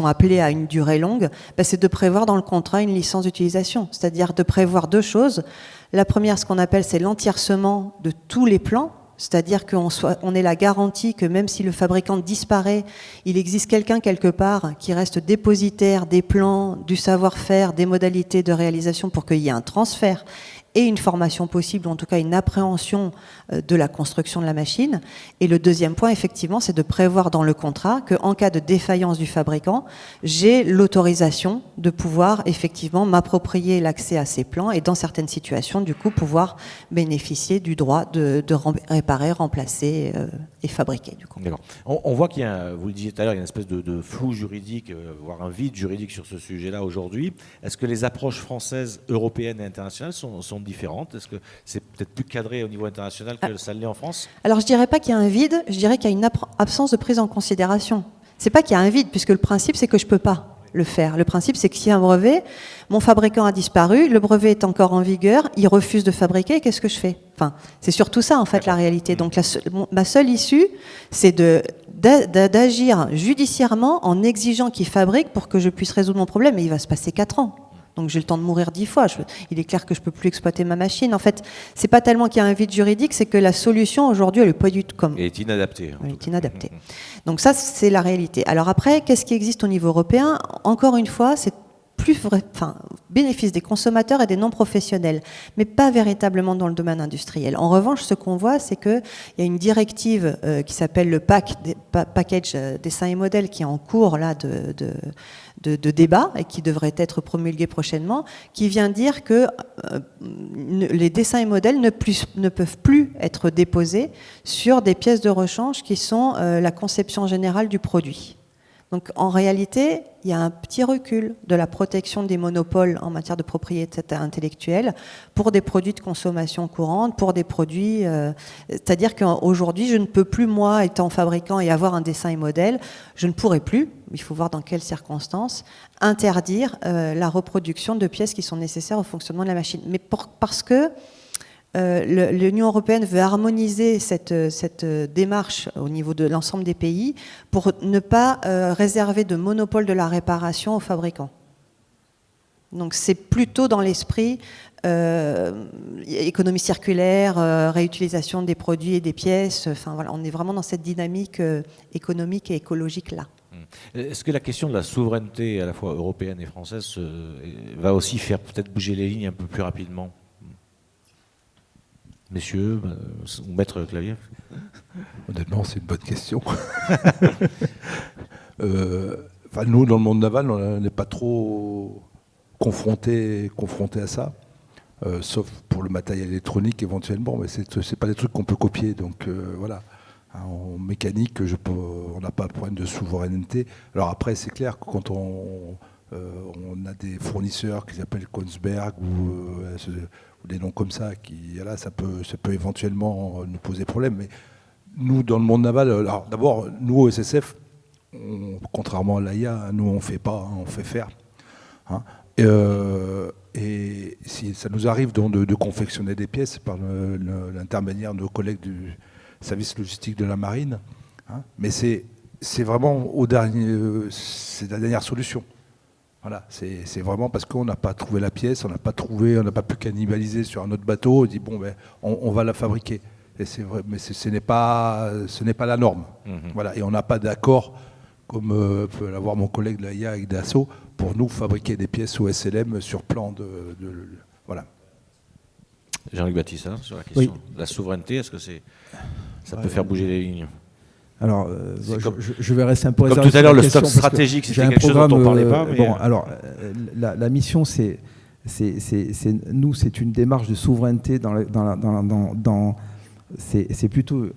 appelées à une durée longue, c'est de prévoir dans le contrat une licence d'utilisation. C'est-à-dire de prévoir deux choses. La première, ce qu'on appelle, c'est l'entièrcement de tous les plans. C'est-à-dire qu'on ait la garantie que même si le fabricant disparaît, il existe quelqu'un quelque part qui reste dépositaire des plans, du savoir-faire, des modalités de réalisation pour qu'il y ait un transfert et une formation possible, ou en tout cas une appréhension de la construction de la machine. Et le deuxième point, effectivement, c'est de prévoir dans le contrat qu'en cas de défaillance du fabricant, j'ai l'autorisation de pouvoir effectivement m'approprier l'accès à ces plans et dans certaines situations, du coup, pouvoir bénéficier du droit de réparer, remplacer et fabriquer. Du coup. D'accord. On voit qu'il y a, vous le disiez tout à l'heure, il y a une espèce de flou juridique, voire un vide juridique sur ce sujet-là aujourd'hui. Est-ce que les approches françaises, européennes et internationales sont différentes? Est-ce que c'est peut-être plus cadré au niveau international que ça l'est en France? Alors je dirais pas qu'il y a un vide, je dirais qu'il y a une absence de prise en considération. C'est pas qu'il y a un vide, puisque le principe c'est que je peux pas le faire. Le principe c'est que s'il y a un brevet, mon fabricant a disparu, le brevet est encore en vigueur, il refuse de fabriquer, qu'est-ce que je fais? Enfin, c'est surtout ça en fait la réalité. Donc ma seule issue, c'est d'agir judiciairement en exigeant qu'il fabrique pour que je puisse résoudre mon problème, et il va se passer 4 ans. Donc j'ai le temps de mourir 10 fois. Il est clair que je peux plus exploiter ma machine. En fait, c'est pas tellement qu'il y a un vide juridique, c'est que la solution aujourd'hui, elle est pas du tout comme. Elle est inadaptée. Elle est inadaptée. Donc ça, c'est la réalité. Alors après, qu'est-ce qui existe au niveau européen? Encore une fois, c'est plus vrai, bénéfice des consommateurs et des non-professionnels, mais pas véritablement dans le domaine industriel. En revanche, ce qu'on voit, c'est qu'il y a une directive qui s'appelle le Package Dessin et Modèle qui est en cours là de débat et qui devrait être promulguée prochainement, qui vient dire que les dessins et modèles ne peuvent plus être déposés sur des pièces de rechange qui sont la conception générale du produit. Donc en réalité, il y a un petit recul de la protection des monopoles en matière de propriété intellectuelle pour des produits de consommation courante, pour des produits... c'est-à-dire qu'aujourd'hui, je ne peux plus, moi, étant fabricant et avoir un dessin et modèle, je ne pourrais plus, il faut voir dans quelles circonstances, interdire la reproduction de pièces qui sont nécessaires au fonctionnement de la machine. Mais parce que l'Union européenne veut harmoniser cette démarche au niveau de l'ensemble des pays pour ne pas réserver de monopole de la réparation aux fabricants. Donc c'est plutôt dans l'esprit économie circulaire, réutilisation des produits et des pièces. Enfin voilà, on est vraiment dans cette dynamique économique et écologique là. Est-ce que la question de la souveraineté à la fois européenne et française va aussi faire peut-être bouger les lignes un peu plus rapidement? Messieurs, ou maître Clavier? Honnêtement, c'est une bonne question. Nous, dans le monde naval, on n'est pas trop confrontés à ça, sauf pour le matériel électronique éventuellement, mais c'est pas des trucs qu'on peut copier. Donc voilà. En mécanique, on n'a pas de problème de souveraineté. Alors après, c'est clair que quand on a des fournisseurs qui s'appellent Kongsberg ou des noms comme ça, là, ça peut éventuellement nous poser problème. Mais nous, dans le monde naval, alors d'abord, nous au SSF, contrairement à l'AIA, nous on fait pas, on fait faire. Hein. Et si ça nous arrive donc de confectionner des pièces par l'intermédiaire de nos collègues du service logistique de la marine, hein, mais c'est vraiment c'est la dernière solution. Voilà, c'est vraiment parce qu'on n'a pas trouvé la pièce, on n'a pas pu cannibaliser sur un autre bateau, on dit bon ben on va la fabriquer. Et c'est vrai, mais ce n'est pas la norme. Voilà, et on n'a pas d'accord comme peut l'avoir mon collègue de l'AIA avec Dassault pour nous fabriquer des pièces au SLM sur plan voilà. Jean-Luc Baptiste, sur la question de la souveraineté, est-ce que ça peut faire bouger les lignes? Alors, je vais rester un peu réservé. Comme tout à l'heure, le stock stratégique, c'était quelque chose dont on ne parlait pas. Mais... Bon, alors, la mission, c'est une démarche de souveraineté c'est plutôt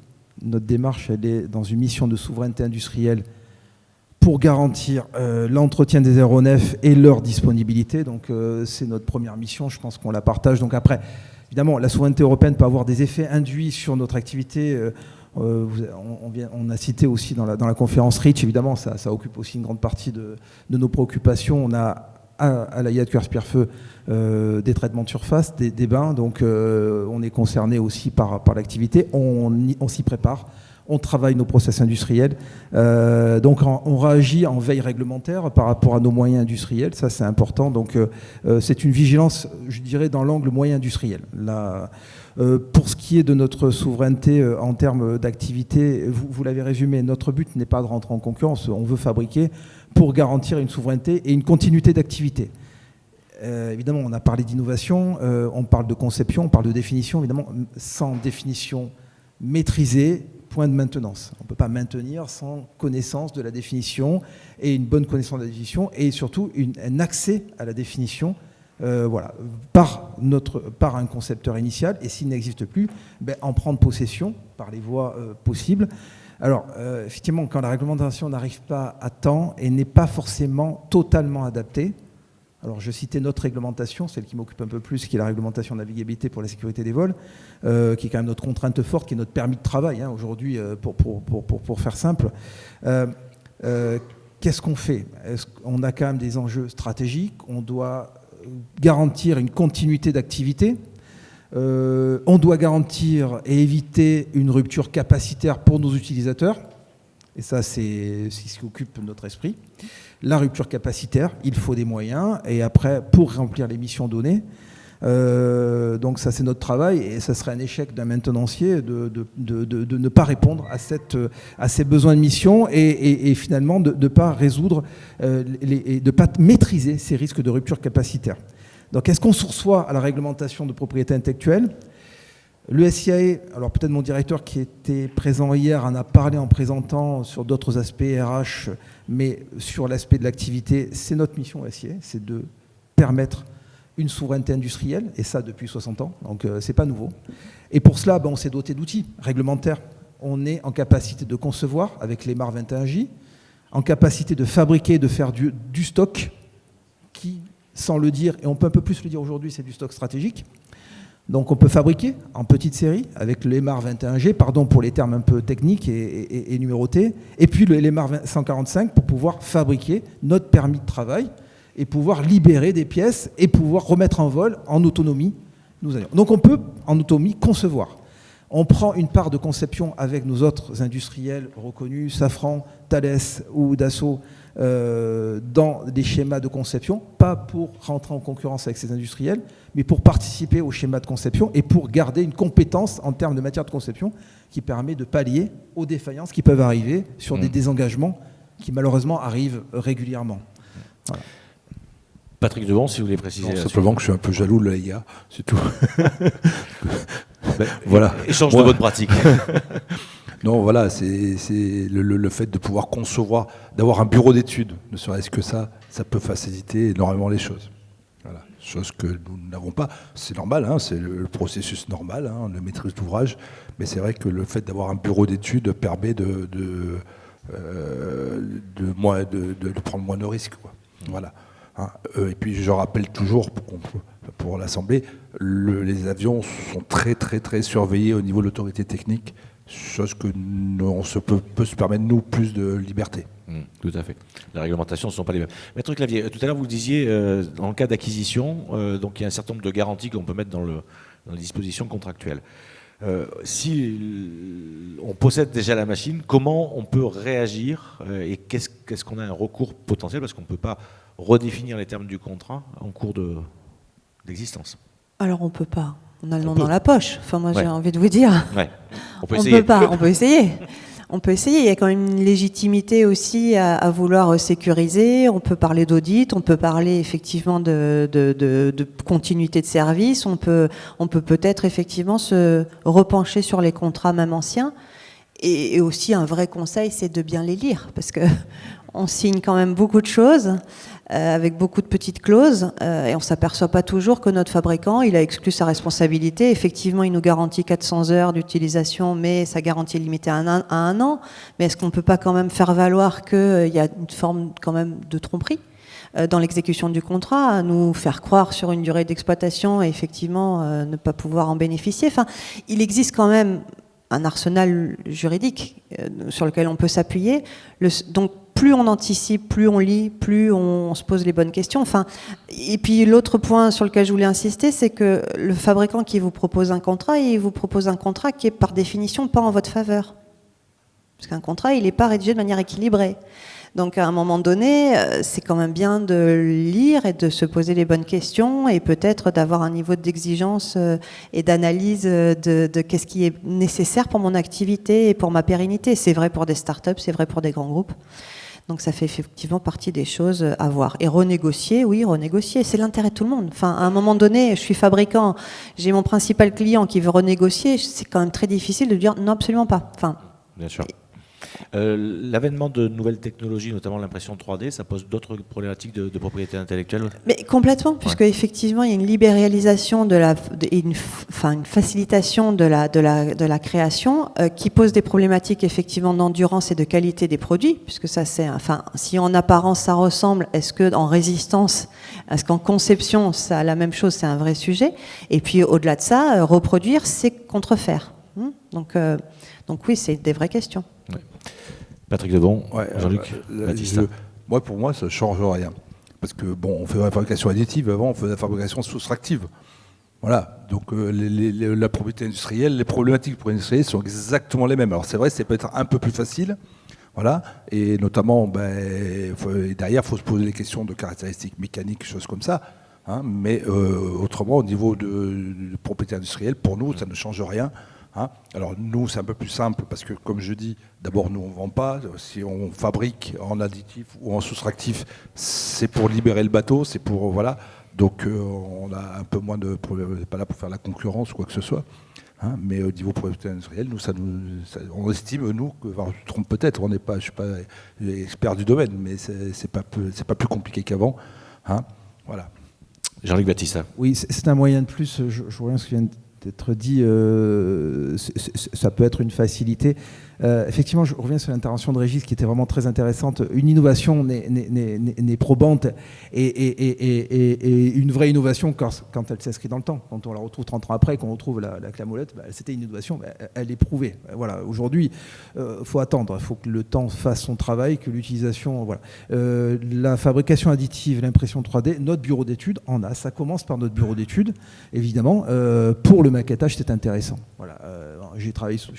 notre démarche, elle est dans une mission de souveraineté industrielle pour garantir l'entretien des aéronefs et leur disponibilité. Donc, c'est notre première mission. Je pense qu'on la partage. Donc après, évidemment, la souveraineté européenne peut avoir des effets induits sur notre activité. On a cité aussi dans la conférence REACH, évidemment, ça occupe aussi une grande partie de nos préoccupations. On a à la IAD Cuers-Pierrefeu des traitements de surface, des bains, donc on est concerné aussi par l'activité. On s'y prépare. On travaille nos process industriels, donc on réagit en veille réglementaire par rapport à nos moyens industriels, ça c'est important, donc c'est une vigilance, je dirais, dans l'angle moyen industriel. Là, pour ce qui est de notre souveraineté en termes d'activité, vous l'avez résumé, notre but n'est pas de rentrer en concurrence, on veut fabriquer pour garantir une souveraineté et une continuité d'activité. Évidemment, on a parlé d'innovation, on parle de conception, on parle de définition, évidemment, sans définition maîtrisée, point de maintenance. On ne peut pas maintenir sans connaissance de la définition et une bonne connaissance de la définition et surtout un accès à la définition voilà, par un concepteur initial et s'il n'existe plus, en prendre possession par les voies possibles. Alors, effectivement, quand la réglementation n'arrive pas à temps et n'est pas forcément totalement adaptée, alors je citais notre réglementation, celle qui m'occupe un peu plus, qui est la réglementation de navigabilité pour la sécurité des vols, qui est quand même notre contrainte forte, qui est notre permis de travail, hein, aujourd'hui, pour faire simple. Qu'est-ce qu'on fait? On a quand même des enjeux stratégiques, on doit garantir une continuité d'activité, on doit garantir et éviter une rupture capacitaire pour nos utilisateurs, et ça c'est ce qui occupe notre esprit. La rupture capacitaire, il faut des moyens, et après, pour remplir les missions données, donc ça c'est notre travail, et ça serait un échec d'un maintenancier de ne pas répondre à ces besoins de mission, et finalement de ne pas résoudre, de ne pas maîtriser ces risques de rupture capacitaire. Donc est-ce qu'on sursoit à la réglementation de propriété intellectuelle? Le SIAE, alors peut-être mon directeur qui était présent hier en a parlé en présentant sur d'autres aspects RH, mais sur l'aspect de l'activité, c'est notre mission SIAE, c'est de permettre une souveraineté industrielle, et ça depuis 60 ans, donc c'est pas nouveau. Et pour cela, on s'est doté d'outils réglementaires. On est en capacité de concevoir avec l'EMAR 21J, en capacité de fabriquer, de faire du stock, qui, sans le dire, et on peut un peu plus le dire aujourd'hui, c'est du stock stratégique. Donc on peut fabriquer en petite série avec le LEMAR 21G, pardon pour les termes un peu techniques et numérotés, et puis le LEMAR 145 pour pouvoir fabriquer notre permis de travail et pouvoir libérer des pièces et pouvoir remettre en vol en autonomie. Donc on peut en autonomie concevoir. On prend une part de conception avec nos autres industriels reconnus, Safran, Thales ou Dassault, dans des schémas de conception, pas pour rentrer en concurrence avec ces industriels, mais pour participer au schéma de conception et pour garder une compétence en termes de matière de conception qui permet de pallier aux défaillances qui peuvent arriver sur des désengagements qui malheureusement arrivent régulièrement. Voilà. Patrick Debon, si vous voulez préciser. Non, simplement que je suis un peu jaloux de l'AIA, c'est tout. Voilà. Échange de bonnes pratiques. Non, voilà, c'est le fait de pouvoir concevoir, d'avoir un bureau d'études, ne serait-ce que ça peut faciliter énormément les choses. Voilà. Chose que nous n'avons pas. C'est normal, hein, c'est le processus normal, hein, de maîtrise d'ouvrage, mais c'est vrai que le fait d'avoir un bureau d'études permet de prendre moins de risques, quoi. Voilà. Hein, et puis je rappelle toujours pour l'Assemblée, les avions sont très très très surveillés au niveau de l'autorité technique, chose que peut se permettre nous plus de liberté. Tout à fait. Les réglementations ne sont pas les mêmes. Maître Clavier, tout à l'heure vous le disiez, dans le cas d'acquisition, donc il y a un certain nombre de garanties qu'on peut mettre dans les dispositions contractuelles. Si on possède déjà la machine, comment on peut réagir et qu'est-ce qu'on a un recours potentiel, parce qu'on ne peut pas redéfinir les termes du contrat en cours d'existence. Alors on ne peut pas. On a le nom dans la poche. Enfin moi j'ai envie de vous dire. Ouais. On peut on essayer. Peut pas. On peut essayer. On peut essayer. Il y a quand même une légitimité aussi à vouloir sécuriser. On peut parler d'audit. On peut parler effectivement de continuité de service. On peut peut-être effectivement se repencher sur les contrats même anciens. Et aussi un vrai conseil, c'est de bien les lire, parce que on signe quand même beaucoup de choses avec beaucoup de petites clauses et on s'aperçoit pas toujours que notre fabricant, il a exclu sa responsabilité. Effectivement, il nous garantit 400 heures d'utilisation, mais sa garantie est limitée à un an. Mais est-ce qu'on peut pas quand même faire valoir qu'il y a une forme quand même de tromperie dans l'exécution du contrat, à nous faire croire sur une durée d'exploitation et effectivement ne pas pouvoir en bénéficier. Enfin, il existe quand même un arsenal juridique sur lequel on peut s'appuyer. Donc plus on anticipe, plus on lit, plus on se pose les bonnes questions. Enfin, et puis l'autre point sur lequel je voulais insister, c'est que le fabricant qui vous propose un contrat, il vous propose un contrat qui est par définition pas en votre faveur. Parce qu'un contrat, il n'est pas rédigé de manière équilibrée. Donc à un moment donné, c'est quand même bien de lire et de se poser les bonnes questions et peut-être d'avoir un niveau d'exigence et d'analyse de qu'est-ce qui est nécessaire pour mon activité et pour ma pérennité. C'est vrai pour des startups, c'est vrai pour des grands groupes. Donc ça fait effectivement partie des choses à voir. Et renégocier, oui, renégocier, c'est l'intérêt de tout le monde. Enfin, à un moment donné, je suis fabricant, j'ai mon principal client qui veut renégocier, c'est quand même très difficile de dire non, absolument pas. Enfin, bien sûr. L'avènement de nouvelles technologies, notamment l'impression 3D, ça pose d'autres problématiques de propriété intellectuelle? Mais complètement, puisque effectivement il y a une libéralisation et une facilitation de la création qui pose des problématiques effectivement d'endurance et de qualité des produits, puisque ça c'est, enfin, si en apparence ça ressemble, est-ce que en résistance, est-ce qu'en conception ça a la même chose, c'est un vrai sujet. Et puis au-delà de ça, reproduire, c'est contrefaire. Donc oui, c'est des vraies questions. Ouais. Patrick Lebon, Jean-Luc, Baptiste. Pour moi, ça ne change rien. Parce que, bon, on fait la fabrication additive, avant, on faisait la fabrication soustractive. Voilà. Donc, la propriété industrielle, les problématiques pour l'industriel sont exactement les mêmes. Alors, c'est vrai, c'est peut-être un peu plus facile. Voilà. Et notamment, derrière, il faut se poser des questions de caractéristiques mécaniques, choses comme ça. Hein, mais autrement, au niveau de propriété industrielle, pour nous, ça ne change rien. Hein. Alors nous, c'est un peu plus simple parce que, comme je dis, d'abord, nous, on ne vend pas. Si on fabrique en additif ou en soustractif, c'est pour libérer le bateau, c'est pour... voilà. Donc, on a un peu moins de... On n'est pas là pour faire la concurrence ou quoi que ce soit. Hein. Mais au niveau propriété industrielle, nous, on estime, nous, que, enfin, je me trompe peut-être, je ne suis pas expert du domaine, mais c'est pas plus compliqué qu'avant. Hein. Voilà. Jean-Luc Baptiste. Oui, c'est un moyen de plus. Je reviens à ce qui vient d'être dit, ça peut être une facilité. Effectivement, je reviens sur l'intervention de Régis qui était vraiment très intéressante. Une innovation n'est probante et une vraie innovation quand elle s'inscrit dans le temps. Quand on la retrouve 30 ans après, qu'on retrouve la clamolette, c'était une innovation, elle est prouvée. Voilà. Aujourd'hui, faut attendre, il faut que le temps fasse son travail, que l'utilisation... Voilà. La fabrication additive, l'impression 3D, notre bureau d'études en a. Ça commence par notre bureau d'études, évidemment. Pour le maquettage, c'est intéressant. Voilà. Je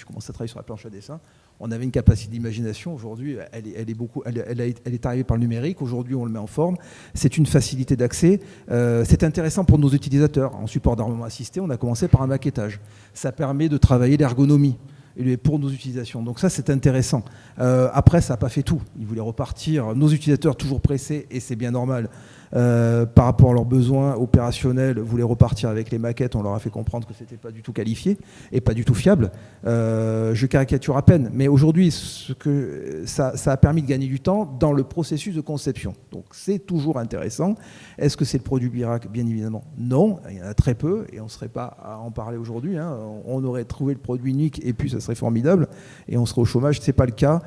commence à travailler sur la planche à dessin. On avait une capacité d'imagination. Aujourd'hui, elle est arrivée par le numérique. Aujourd'hui, on le met en forme. C'est une facilité d'accès. C'est intéressant pour nos utilisateurs. En support d'armement assisté, on a commencé par un maquettage. Ça permet de travailler l'ergonomie pour nos utilisations. Donc ça, c'est intéressant. Après, ça n'a pas fait tout. Ils voulaient repartir. Nos utilisateurs, toujours pressés, et c'est bien normal, par rapport à leurs besoins opérationnels, voulaient repartir avec les maquettes. On leur a fait comprendre que ce n'était pas du tout qualifié et pas du tout fiable. Je caricature à peine, mais aujourd'hui, ça a permis de gagner du temps dans le processus de conception. Donc c'est toujours intéressant. Est-ce que c'est le produit miracle? Bien évidemment, non. Il y en a très peu et on ne serait pas à en parler aujourd'hui. Hein. On aurait trouvé le produit unique et puis ça serait formidable et on serait au chômage. Ce n'est pas le cas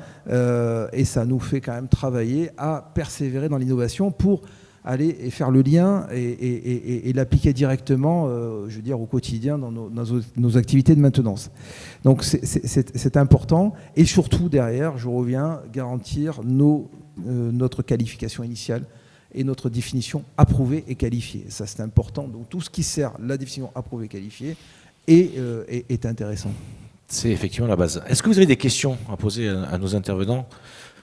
et ça nous fait quand même travailler à persévérer dans l'innovation pour aller et faire le lien et l'appliquer directement, je veux dire, au quotidien dans nos activités de maintenance. Donc c'est important. Et surtout, derrière, je reviens, garantir notre qualification initiale et notre définition approuvée et qualifiée. Ça, c'est important. Donc tout ce qui sert la définition approuvée et qualifiée est intéressant. C'est effectivement la base. Est-ce que vous avez des questions à poser à nos intervenants?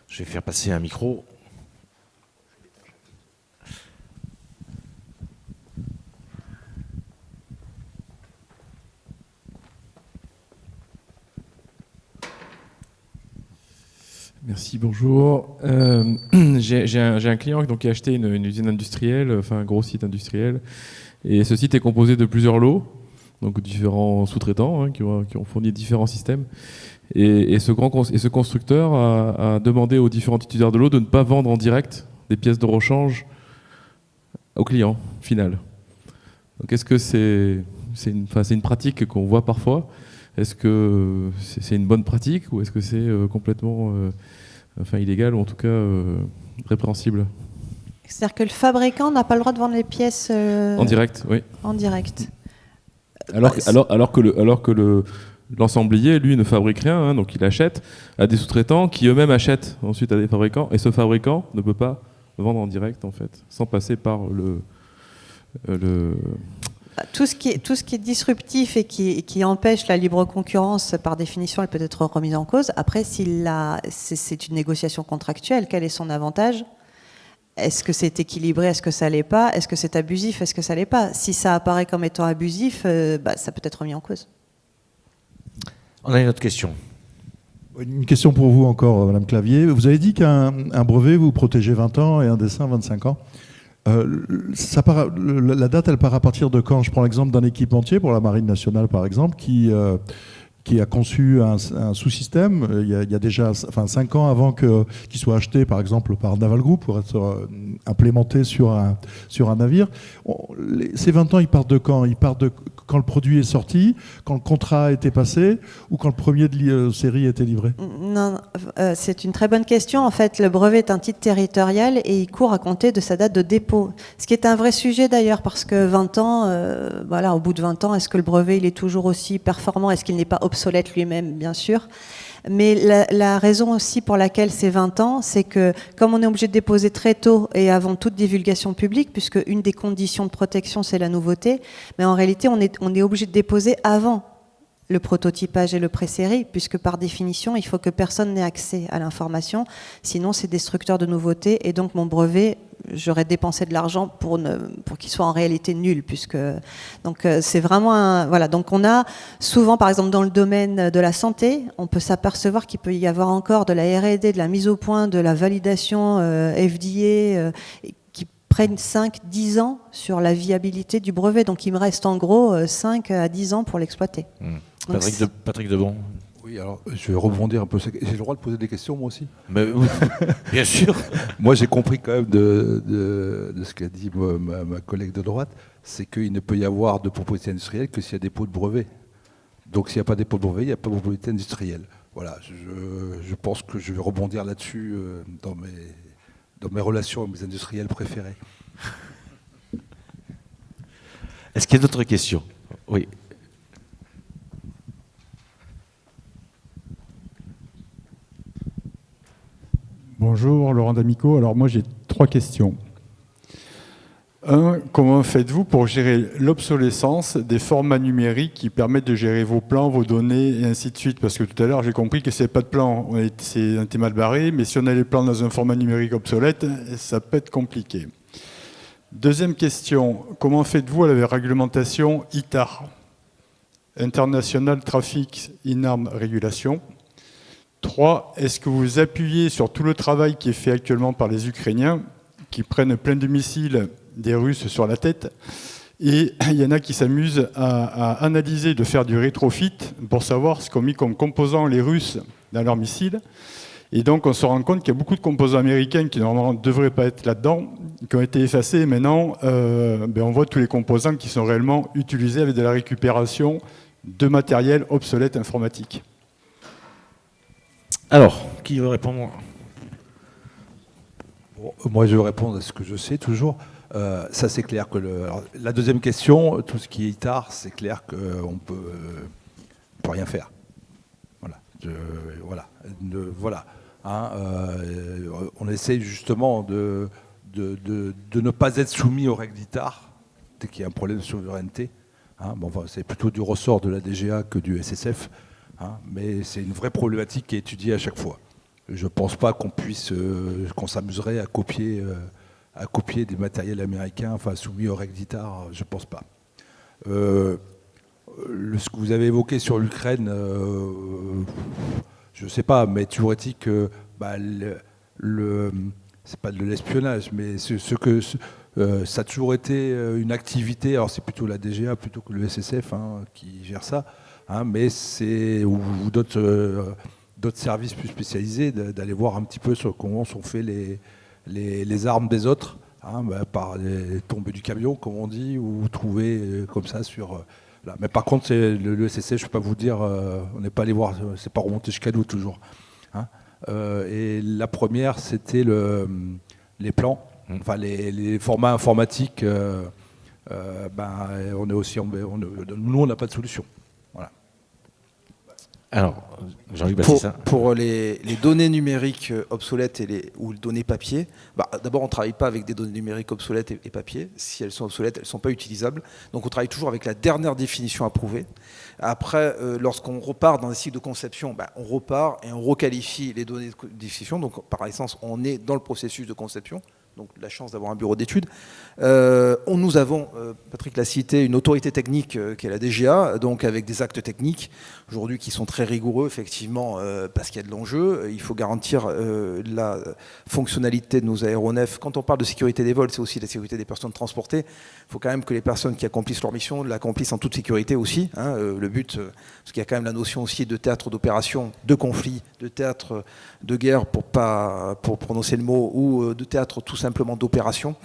Je vais faire passer un micro. Merci, bonjour. J'ai un client donc, qui a acheté une usine industrielle, enfin un gros site industriel. Et ce site est composé de plusieurs lots, donc différents sous-traitants hein, qui ont fourni différents systèmes. Et ce constructeur a demandé aux différents titulaires de lots de ne pas vendre en direct des pièces de rechange au client final. Donc est-ce que c'est une pratique qu'on voit parfois? Est-ce que c'est une bonne pratique ou est-ce que c'est complètement illégal ou en tout cas répréhensible? C'est-à-dire que le fabricant n'a pas le droit de vendre les pièces en direct, oui. En direct. Alors que l'ensemblier, lui, ne fabrique rien, hein, donc il achète à des sous-traitants qui eux-mêmes achètent ensuite à des fabricants, et ce fabricant ne peut pas vendre en direct, en fait, sans passer par Tout ce qui est disruptif et qui empêche la libre concurrence, par définition, elle peut être remise en cause. Après, c'est une négociation contractuelle. Quel est son avantage ? Est-ce que c'est équilibré ? Est-ce que ça l'est pas ? Est-ce que c'est abusif ? Est-ce que ça l'est pas ? Si ça apparaît comme étant abusif, ça peut être remis en cause. On a une autre question. Une question pour vous encore, Madame Clavier. Vous avez dit qu'un brevet, vous protégez 20 ans et un dessin 25 ans. La date, elle part à partir de quand ? Je prends l'exemple d'un équipementier pour la Marine nationale, par exemple, qui a conçu un sous-système il y a déjà 5 ans avant qu'il soit acheté, par exemple, par Naval Group pour être implémenté sur un navire. Ces 20 ans, ils partent de quand ? Ils partent de quand le produit est sorti, quand le contrat a été passé ou quand le premier de série a été livré ? Non, c'est une très bonne question. En fait, le brevet est un titre territorial et il court à compter de sa date de dépôt. Ce qui est un vrai sujet d'ailleurs, parce que 20 ans, au bout de 20 ans, est-ce que le brevet il est toujours aussi performant ? Est-ce qu'il n'est pas obsolète lui-même, bien sûr ? Mais la raison aussi pour laquelle c'est 20 ans, c'est que comme on est obligé de déposer très tôt et avant toute divulgation publique, puisque une des conditions de protection, c'est la nouveauté, mais en réalité, on est obligé de déposer avant le prototypage et le pré-série, puisque par définition, il faut que personne n'ait accès à l'information, sinon c'est destructeur de nouveautés, et donc mon brevet, j'aurais dépensé de l'argent pour qu'il soit en réalité nul, donc c'est vraiment voilà. Donc on a souvent, par exemple dans le domaine de la santé, on peut s'apercevoir qu'il peut y avoir encore de la R&D, de la mise au point, de la validation FDA, qui prennent 5-10 ans sur la viabilité du brevet. Donc il me reste en gros 5 à 10 ans pour l'exploiter. Patrick Debon. Oui, alors je vais rebondir un peu. J'ai le droit de poser des questions, moi aussi ? Mais, bien sûr. Moi, j'ai compris quand même de ce qu'a dit ma collègue de droite, c'est qu'il ne peut y avoir de propriété industrielle que s'il y a dépôt de brevet. Donc s'il n'y a pas dépôt de brevet, il n'y a pas de propriété industrielle. Voilà, je pense que je vais rebondir là-dessus dans mes relations avec mes industriels préférés. Est-ce qu'il y a d'autres questions ? Oui. Bonjour, Laurent D'Amico. Alors moi j'ai 3 questions. 1, comment faites-vous pour gérer l'obsolescence des formats numériques qui permettent de gérer vos plans, vos données et ainsi de suite ? Parce que tout à l'heure j'ai compris que c'est pas de plan, on était mal barré, mais si on a les plans dans un format numérique obsolète, ça peut être compliqué. 2e question, comment faites-vous à la réglementation ITAR, International Traffic in Arms Regulation ? 3, est-ce que vous appuyez sur tout le travail qui est fait actuellement par les Ukrainiens, qui prennent plein de missiles des Russes sur la tête, et il y en a qui s'amusent à analyser, de faire du rétrofit pour savoir ce qu'ont mis comme composants les Russes dans leurs missiles. Et donc on se rend compte qu'il y a beaucoup de composants américains qui normalement ne devraient pas être là-dedans, qui ont été effacés, et maintenant on voit tous les composants qui sont réellement utilisés avec de la récupération de matériel obsolète informatique. Alors, qui veut répondre ? Bon, moi, je vais répondre à ce que je sais toujours. Ça, c'est clair que la 2e question, tout ce qui est ITAR, c'est clair qu'on peut rien faire. Voilà. On essaye justement de ne pas être soumis aux règles d'ITAR dès qu'il y a un problème de souveraineté. C'est plutôt du ressort de la DGA que du SSF. Mais c'est une vraie problématique qui est étudiée à chaque fois. Je ne pense pas qu'on s'amuserait à copier des matériels américains, soumis aux règles d'ITAR, je ne pense pas. Ce que vous avez évoqué sur l'Ukraine, je ne sais pas, mais toujours est-il que c'est pas de l'espionnage, mais ça a toujours été une activité. Alors c'est plutôt la DGA plutôt que le SSF qui gère ça. Mais ou d'autres services plus spécialisés, d'aller voir un petit peu sur comment sont faits les armes des autres, par les tombées du camion, comme on dit, ou trouver comme ça sur... Là. Mais par contre, le SSC, je ne peux pas vous dire, on n'est pas allé voir, c'est pas remonté jusqu'à nous toujours. Et la première, c'était les plans, les formats informatiques. On est aussi, nous, on n'a pas de solution. Voilà. Alors, Jean-Luc Bastissa. Pour les données numériques obsolètes ou les données papier, d'abord on ne travaille pas avec des données numériques obsolètes et papier. Si elles sont obsolètes, elles ne sont pas utilisables. Donc on travaille toujours avec la dernière définition approuvée. Après, lorsqu'on repart dans des cycles de conception, on repart et on requalifie les données de définition. Donc par essence, on est dans le processus de conception. Donc la chance d'avoir un bureau d'études. Nous avons, Patrick l'a cité, une autorité technique qui est la DGA, donc avec des actes techniques aujourd'hui qui sont très rigoureux, effectivement, parce qu'il y a de l'enjeu. Il faut garantir la fonctionnalité de nos aéronefs. Quand on parle de sécurité des vols, c'est aussi la sécurité des personnes transportées. Il faut quand même que les personnes qui accomplissent leur mission l'accomplissent en toute sécurité aussi. Le but, parce qu'il y a quand même la notion aussi de théâtre d'opération, de conflit, de théâtre de guerre, pour prononcer le mot, ou de théâtre tout simplement d'opération.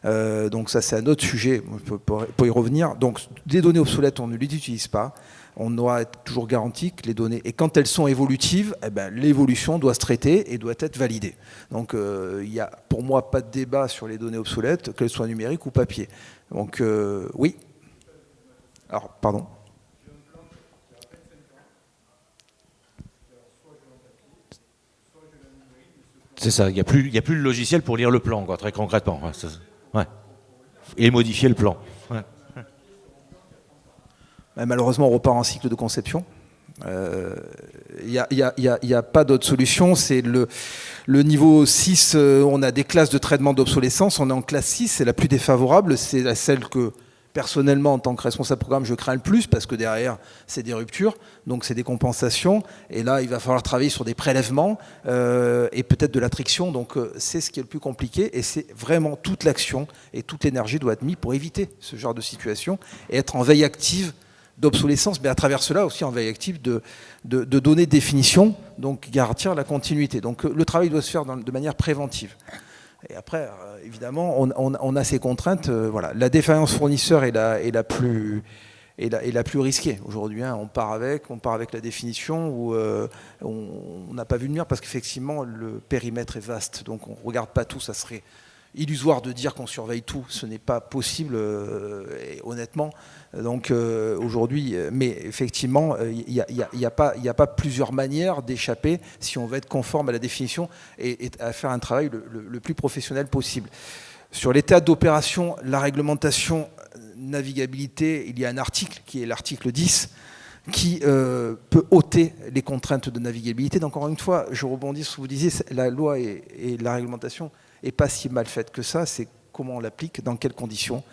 Donc ça, c'est un autre sujet pour y revenir. Donc des données obsolètes, on ne les utilise pas. On doit être toujours garanti que les données, et quand elles sont évolutives, l'évolution doit se traiter et doit être validée. Donc il n'y a pour moi pas de débat sur les données obsolètes, qu'elles soient numériques ou papier. Donc oui. Alors, pardon. C'est ça, il n'y a plus le logiciel pour lire le plan, quoi, très concrètement. Ouais. Et modifier le plan. Ouais. Malheureusement, on repart en cycle de conception. Il n'y a pas d'autre solution. C'est le niveau 6, on a des classes de traitement d'obsolescence. On est en classe 6, c'est la plus défavorable. C'est celle que, personnellement, en tant que responsable programme, je crains le plus, parce que derrière, c'est des ruptures, donc c'est des compensations. Et là, il va falloir travailler sur des prélèvements et peut-être de l'attrition. Donc c'est ce qui est le plus compliqué. Et c'est vraiment toute l'action et toute l'énergie doit être mise pour éviter ce genre de situation et être en veille active d'obsolescence, mais à travers cela aussi en veille active de donner définition, donc garantir la continuité. Donc le travail doit se faire de manière préventive. Et après, évidemment, on a ces contraintes. Voilà. La défaillance fournisseur est la plus risquée aujourd'hui. On part avec la définition où on n'a pas vu venir, parce qu'effectivement, le périmètre est vaste. Donc on ne regarde pas tout, ça serait illusoire de dire qu'on surveille tout, ce n'est pas possible, et honnêtement. Donc aujourd'hui, mais effectivement, il n'y a pas plusieurs manières d'échapper si on veut être conforme à la définition et à faire un travail le plus professionnel possible. Sur les théâtres d'opération, la réglementation navigabilité, il y a un article qui est l'article 10 qui peut ôter les contraintes de navigabilité. Donc encore une fois, je rebondis sur ce que vous disiez, la loi et la réglementation n'est pas si mal faite que ça, c'est comment on l'applique, dans quelles conditions,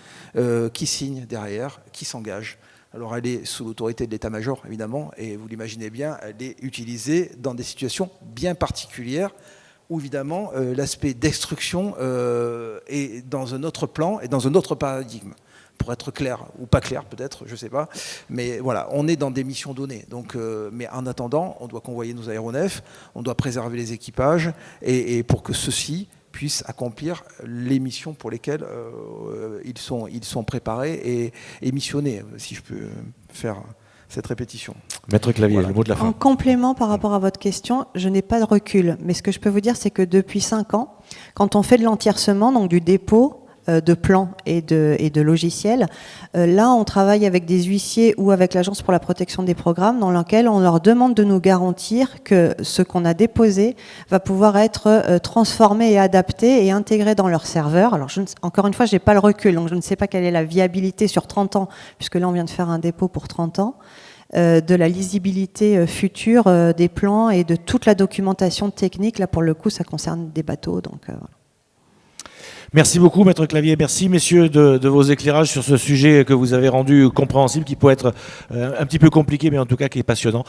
qui signe derrière, qui s'engage. Alors elle est sous l'autorité de l'état-major, évidemment, et vous l'imaginez bien, elle est utilisée dans des situations bien particulières, où évidemment l'aspect destruction est dans un autre plan et dans un autre paradigme. Pour être clair, ou pas clair peut-être, je ne sais pas, mais voilà, on est dans des missions données. Donc, mais en attendant, on doit convoyer nos aéronefs, on doit préserver les équipages, et pour que ceux-ci puissent accomplir les missions pour lesquelles ils sont préparés et missionnés, si je peux faire cette répétition. Maître Clavier, Voilà. le mot de la fin. En complément par rapport à votre question, je n'ai pas de recul, mais ce que je peux vous dire, c'est que depuis 5 ans, quand on fait de l'entiercement, donc du dépôt de plans et de logiciels, là on travaille avec des huissiers ou avec l'Agence pour la protection des programmes, dans lequel on leur demande de nous garantir que ce qu'on a déposé va pouvoir être transformé et adapté et intégré dans leur serveur. Alors encore une fois, je n'ai pas le recul, donc je ne sais pas quelle est la viabilité sur 30 ans, puisque là on vient de faire un dépôt pour 30 ans, de la lisibilité future des plans et de toute la documentation technique. Là pour le coup, ça concerne des bateaux, donc voilà. Merci beaucoup, Maître Clavier. Merci, messieurs, de vos éclairages sur ce sujet que vous avez rendu compréhensible, qui peut être un petit peu compliqué, mais en tout cas qui est passionnant.